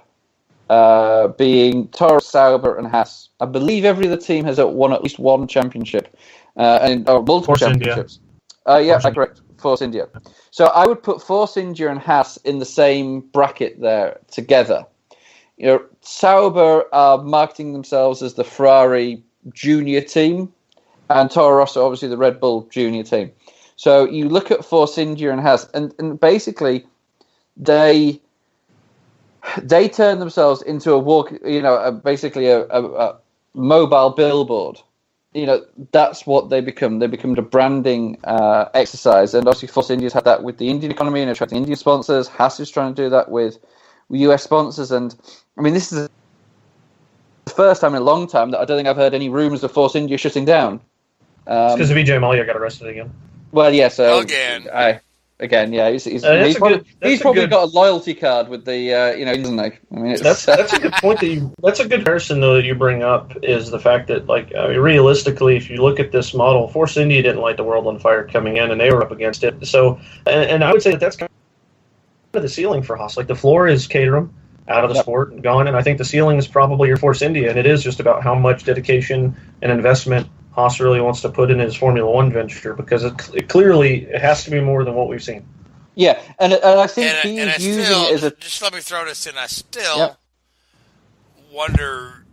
being Toro, Sauber, and Haas. I believe every other team has won at least one championship, or multiple Force championships. India. Correct. Force India. So I would put Force India and Haas in the same bracket there together. Sauber are marketing themselves as the Ferrari junior team, and Toro Rosso obviously the Red Bull junior team. So you look at Force India and Haas, and basically they turn themselves into basically a mobile billboard. That's what they become. They become a branding exercise, and obviously Force India's had that with the Indian economy and attracting Indian sponsors. Haas is trying to do that with US sponsors, and I mean, this is the first time in a long time that I don't think I've heard any rumours of Force India shutting down. It's because Vijay Mallya got arrested again. Well, yeah, so again, yeah, he's probably got a loyalty card with the, isn't he? I mean, that's a good point. That's a good comparison though that you bring up, is the fact that realistically, if you look at this model, Force India didn't light the world on fire coming in, and they were up against it. So, and I would say that's kind of the ceiling for Haas. Like the floor is Caterham out of the sport and gone, and I think the ceiling is probably your Force India, and it is just about how much dedication and investment Haas really wants to put in his Formula One venture, because it clearly has to be more than what we've seen. Yeah, and I think he's using it as a... Just let me throw this in. I still wonder,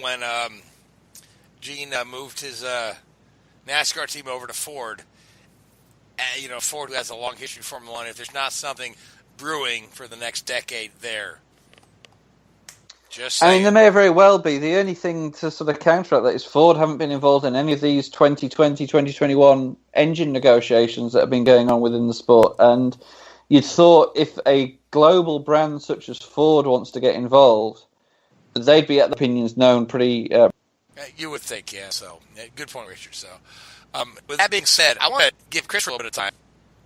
when Gene moved his NASCAR team over to Ford, Ford, who has a long history of Formula One, if there's not something brewing for the next decade there. I mean, there may very well be. The only thing to sort of counteract that is Ford haven't been involved in any of these 2020, 2021 engine negotiations that have been going on within the sport. And you'd thought if a global brand such as Ford wants to get involved, they'd be at the opinions known pretty... You would think, yeah. So, good point, Richard. So, with that being said, I want to give Chris a little bit of time.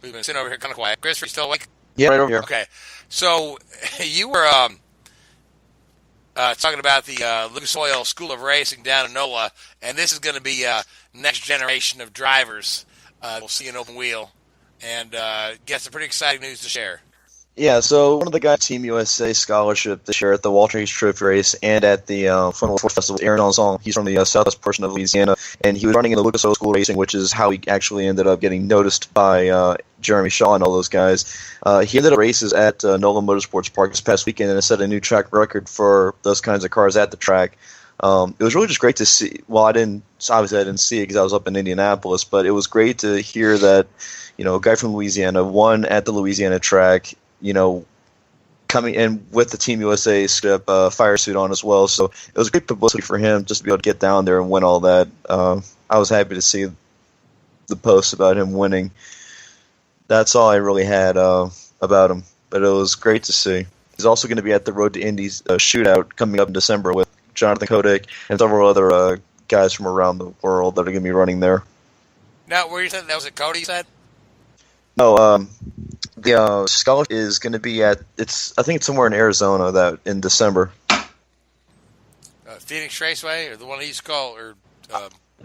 We've been sitting over here kind of quiet. Chris, are you still awake? Yeah, right over here. Okay. So, you were... talking about the Lucas Oil School of Racing down in NOLA, and this is going to be next generation of drivers. We'll see an open wheel, and get some pretty exciting news to share. Yeah, so one of the guys Team USA scholarship this year at the Walter H. Trophy race and at the Formula 4 Festival, Aaron Alzon. He's from the southwest portion of Louisiana, and he was running in the Lucas Oil School Racing, which is how he actually ended up getting noticed by Jeremy Shaw and all those guys. He ended up races at NOLA Motorsports Park this past weekend and set a new track record for those kinds of cars at the track. It was really just great to see. Well, I didn't see it because I was up in Indianapolis, but it was great to hear that, a guy from Louisiana won at the Louisiana track, coming in with the Team USA fire suit on as well. So it was great publicity for him just to be able to get down there and win all that. I was happy to see the post about him winning. That's all I really had about him, but it was great to see. He's also going to be at the Road to Indies shootout coming up in December with Jonathan Kotick and several other guys from around the world that are going to be running there. Now, where you said that was at Cody, you said? No, the scholarship is going to be I think it's somewhere in Arizona in December. Phoenix Raceway, or the one he's called, or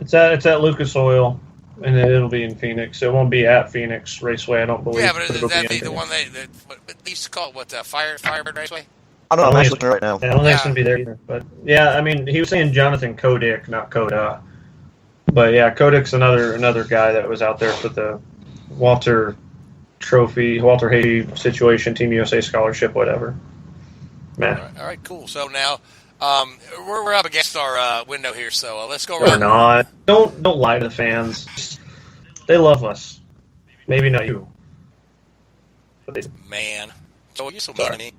It's at Lucas Oil, and it'll be in Phoenix. It won't be at Phoenix Raceway, I don't believe. Yeah, but it'll that'd be in the one Phoenix. they used to call it, Firebird Raceway? I don't know. I'm actually looking right now. I don't think it's going to be there either. But, yeah, I mean, he was saying Jonathan Kotick, not Coda. But, yeah, Kotick's another guy that was out there for the Walter Haiti situation, Team USA scholarship, whatever. Man. All right, cool. So now we're up against our window here, so let's go We're around. not. Don't lie to the fans. They love us. Maybe not you. But they, Man. So you're so mean to me.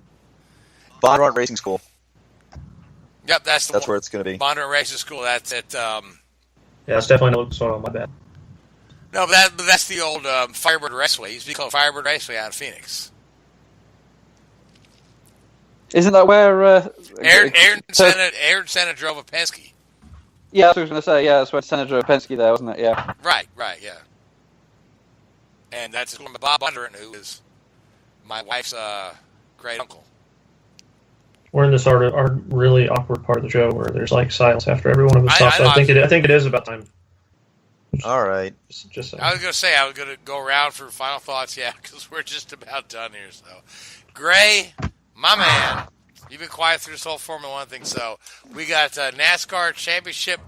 Bondurant Racing School. Yep, that's where it's going to be. Bondurant Racing School, that's at... yeah, it's definitely not Lucas Oil, my bad. No, but that's the old Firebird Raceway. It used to be called Firebird Raceway out of Phoenix. Isn't that where Aaron Senna drove a Penske. Yeah, that's what I was going to say. Yeah, that's where Senna drove Penske there, wasn't it? Yeah. Right, yeah. And that's Bob Bondurant, who is my wife's great uncle. We're in this our really awkward part of the show where there's like silence after every one of us talks. I think it is about time. All right. Just I was going to say I was going to go around for final thoughts, yeah, because we're just about done here. So, Gray, my man, you've been quiet through this whole Formula One thing. So we got NASCAR Championship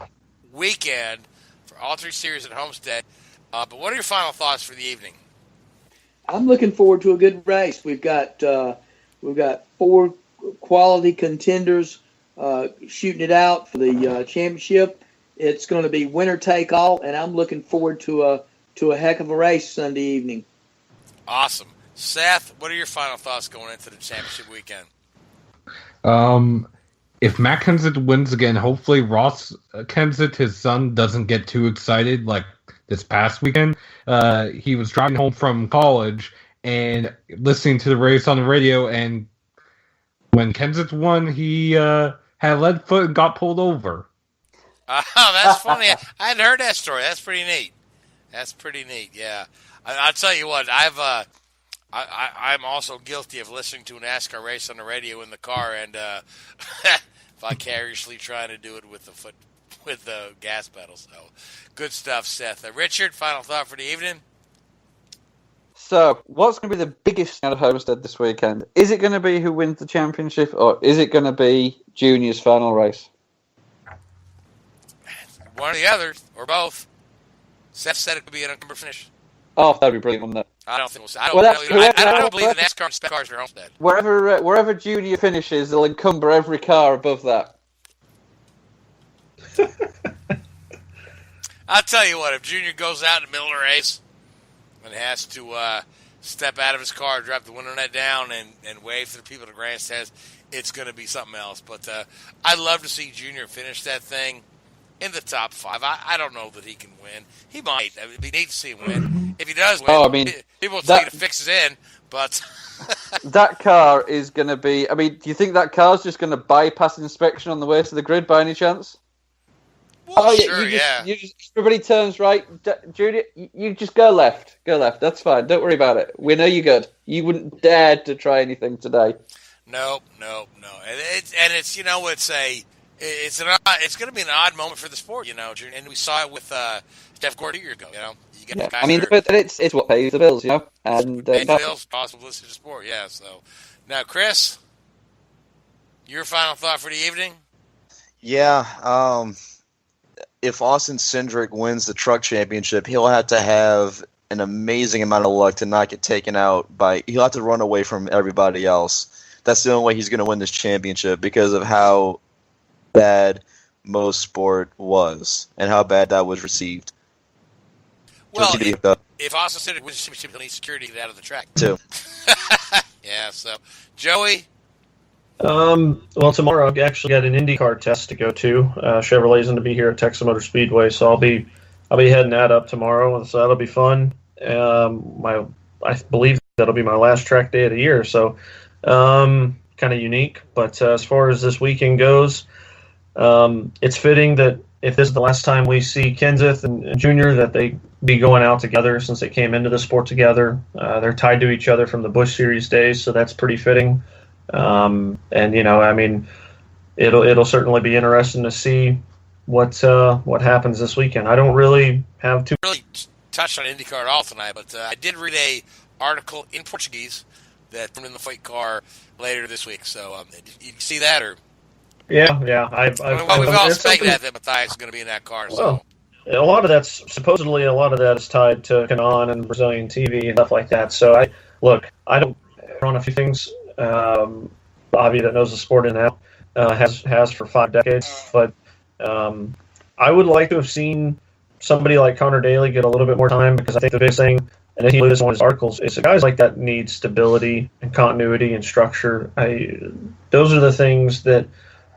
weekend for all three series at Homestead. But what are your final thoughts for the evening? I'm looking forward to a good race. We've got 4 quality contenders shooting it out for the championship. It's going to be winner take all, and I'm looking forward to a heck of a race Sunday evening. Awesome. Seth, what are your final thoughts going into the championship weekend? If Matt Kenseth wins again, hopefully Ross Kenseth, his son, doesn't get too excited like this past weekend. He was driving home from college and listening to the race on the radio, and when Kenseth won, he had a lead foot and got pulled over. Oh, that's funny. I hadn't heard that story. That's pretty neat. Yeah. I'll tell you what. I'm also guilty of listening to a NASCAR race on the radio in the car and vicariously trying to do it with the gas pedal. So, good stuff, Seth. Richard, final thought for the evening. So, what's going to be the biggest out of Homestead this weekend? Is it going to be who wins the championship, or is it going to be Junior's final race? One or the other, or both. Seth said it could be an uncumbered finish. Oh, that'd be brilliant, wouldn't it? I don't think I don't believe the NASCAR spec cars are Homestead. Wherever Junior finishes, they'll encumber every car above that. I'll tell you what, if Junior goes out in the middle of the race and has to step out of his car, drop the window net down, and wave to the people at the grandstands, it's going to be something else. But I'd love to see Junior finish that thing in the top 5. I don't know that he can win. He might. It'd be neat to see him win. If he does win, people will tell you to fix it in, but... That car is going to be... do you think that car's just going to bypass inspection on the way to the grid by any chance? Well, sure, yeah. Everybody turns right. Junior, you just go left. Go left. That's fine. Don't worry about it. We know you're good. You wouldn't dare to try anything today. No. And it's it's going to be an odd moment for the sport, and we saw it with Jeff Gordon a year ago, You get the guys but it's what pays the bills, and pays the bills, possible listen to sport, yeah. So now, Chris, your final thought for the evening? Yeah, if Austin Cindric wins the truck championship, he'll have to have an amazing amount of luck to not get taken out he'll have to run away from everybody else. That's the only way he's going to win this championship because of how bad most sport was and how bad that was received. Well, if Austin Cindric wins the championship, he'll need security to get out of the track. Too. Yeah, so, Joey? Well, tomorrow I've actually got an IndyCar test to go to. Chevrolet's going to be here at Texas Motor Speedway, so I'll be heading that up tomorrow, and so that'll be fun. I believe that'll be my last track day of the year, so kind of unique. But as far as this weekend goes, it's fitting that if this is the last time we see Kenseth and Junior, that they be going out together since they came into the sport together. They're tied to each other from the Busch Series days, so that's pretty fitting. And I mean, it'll certainly be interesting to see what happens this weekend. I don't really have too really touched on IndyCar at all tonight, but I did read a article in Portuguese that from in the fight car later this week. So you see that, or yeah, we've all speculated that Matthias is going to be in that car. So. Well, a lot of that is tied to Canon and Brazilian TV and stuff like that. So I don't on a few things. Bobby, that knows the sport in and out, has for 5 decades. But I would like to have seen somebody like Connor Daly get a little bit more time, because I think the biggest thing, and he lists in one of his articles, is that guys like that need stability and continuity and structure. Those are the things that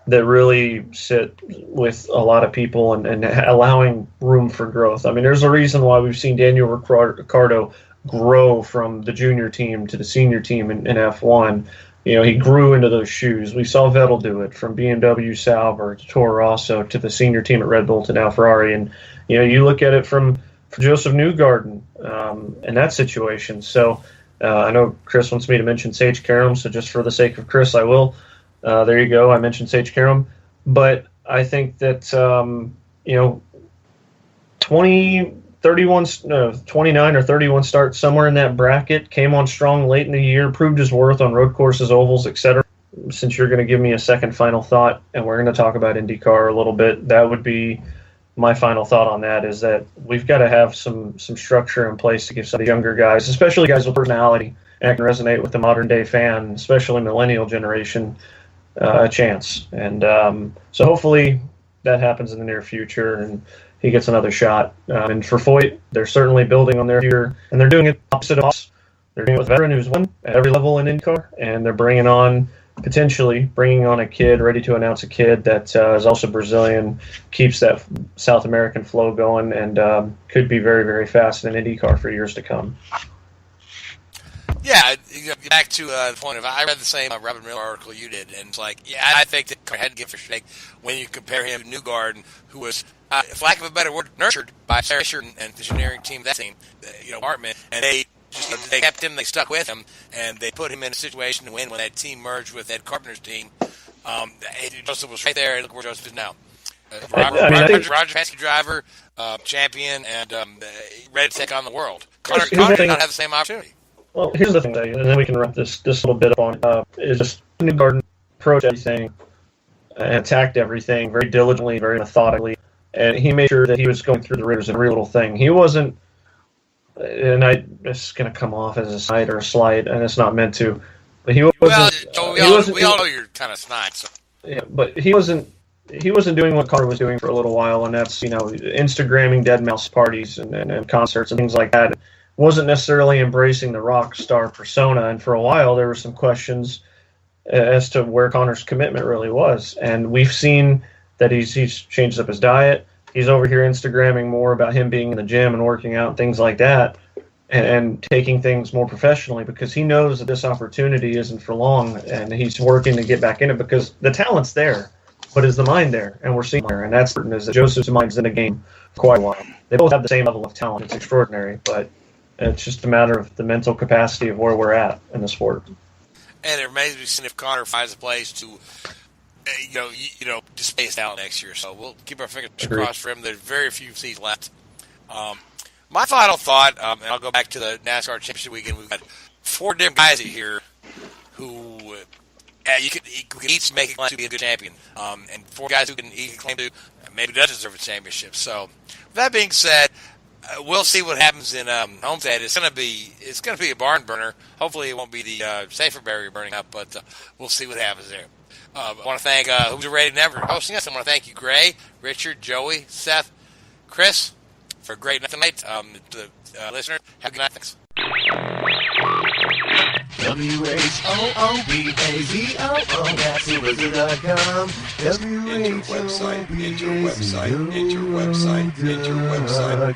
really sit with a lot of people and allowing room for growth. I mean, there's a reason why we've seen Daniel Ricciardo grow from the junior team to the senior team in F1. He grew into those shoes. We saw Vettel do it from BMW Sauber to Toro Rosso to the senior team at Red Bull to now Ferrari. And, you look at it from Joseph Newgarden in that situation. So I know Chris wants me to mention Sage Karam, so just for the sake of Chris, I will. There you go. I mentioned Sage Karam. But I think that, 29 or 31 starts, somewhere in that bracket, came on strong late in the year, proved his worth on road courses, ovals, etc. Since you're going to give me a second final thought, and we're going to talk about IndyCar a little bit, that would be my final thought on that, is that we've got to have some structure in place to give some of the younger guys, especially guys with personality, and can resonate with the modern day fan, especially millennial generation, a chance. And so hopefully that happens in the near future, and he gets another shot. And for Foyt, they're certainly building on their year, and they're doing it opposite of us. They're doing it with a veteran who's won at every level in IndyCar, and they're potentially bringing on a kid, ready to announce a kid that is also Brazilian, keeps that South American flow going, and could be very, very fast in IndyCar for years to come. Yeah, back to the point of, I read the same Robert Miller article you did, and it's like, I think that I had to give for shake when you compare him to Newgarden, who was, for lack of a better word, nurtured by Sarah Fisher and the engineering team, that team, Hartman, and they kept him, they stuck with him, and they put him in a situation to win when that team merged with Ed Carpenter's team. Joseph was right there, and look where Joseph is now. Roger Penske driver, champion, and ready to take on the world. Connor did not have the same opportunity. Well, here's the thing, and then we can wrap this little bit up on, is just Newgarden approached everything and attacked everything very diligently, very methodically, and he made sure that he was going through the rigors of every little thing. He wasn't, and it's going to come off as a slight or a slight, and it's not meant to, but he wasn't. We all know you're kind of snide. So. Yeah, but he wasn't doing what Connor was doing for a little while, and that's, Instagramming dead mouse parties and concerts and things like that. Wasn't necessarily embracing the rock star persona, and for a while there were some questions as to where Connor's commitment really was. And we've seen that he's changed up his diet. He's over here Instagramming more about him being in the gym and working out and things like that, and taking things more professionally, because he knows that this opportunity isn't for long, and he's working to get back in it because the talent's there, but is the mind there? And we're seeing there, and that's certain, is that Joseph's mind's in the game for quite a while. They both have the same level of talent. It's extraordinary, but it's just a matter of the mental capacity of where we're at in the sport. And it remains to be seen if Connor finds a place to, just space out next year. So we'll keep our fingers crossed for him. There's very few seats left. My final thought, and I'll go back to the NASCAR Championship weekend. We've got 4 different guys here who you could each make a claim to be a good champion, and 4 guys who can each claim to maybe does deserve a championship. So with that being said, we'll see what happens in Homestead. It's going to be a barn burner. Hopefully, it won't be the safer barrier burning up, but we'll see what happens there. I want to thank Who's Ready Never hosting us. I want to thank you, Gray, Richard, Joey, Seth, Chris, for a great night tonight. To the listeners, have a good night. Thanks. Whoobazoo.com. That's Whoobazoo.com. Enter website.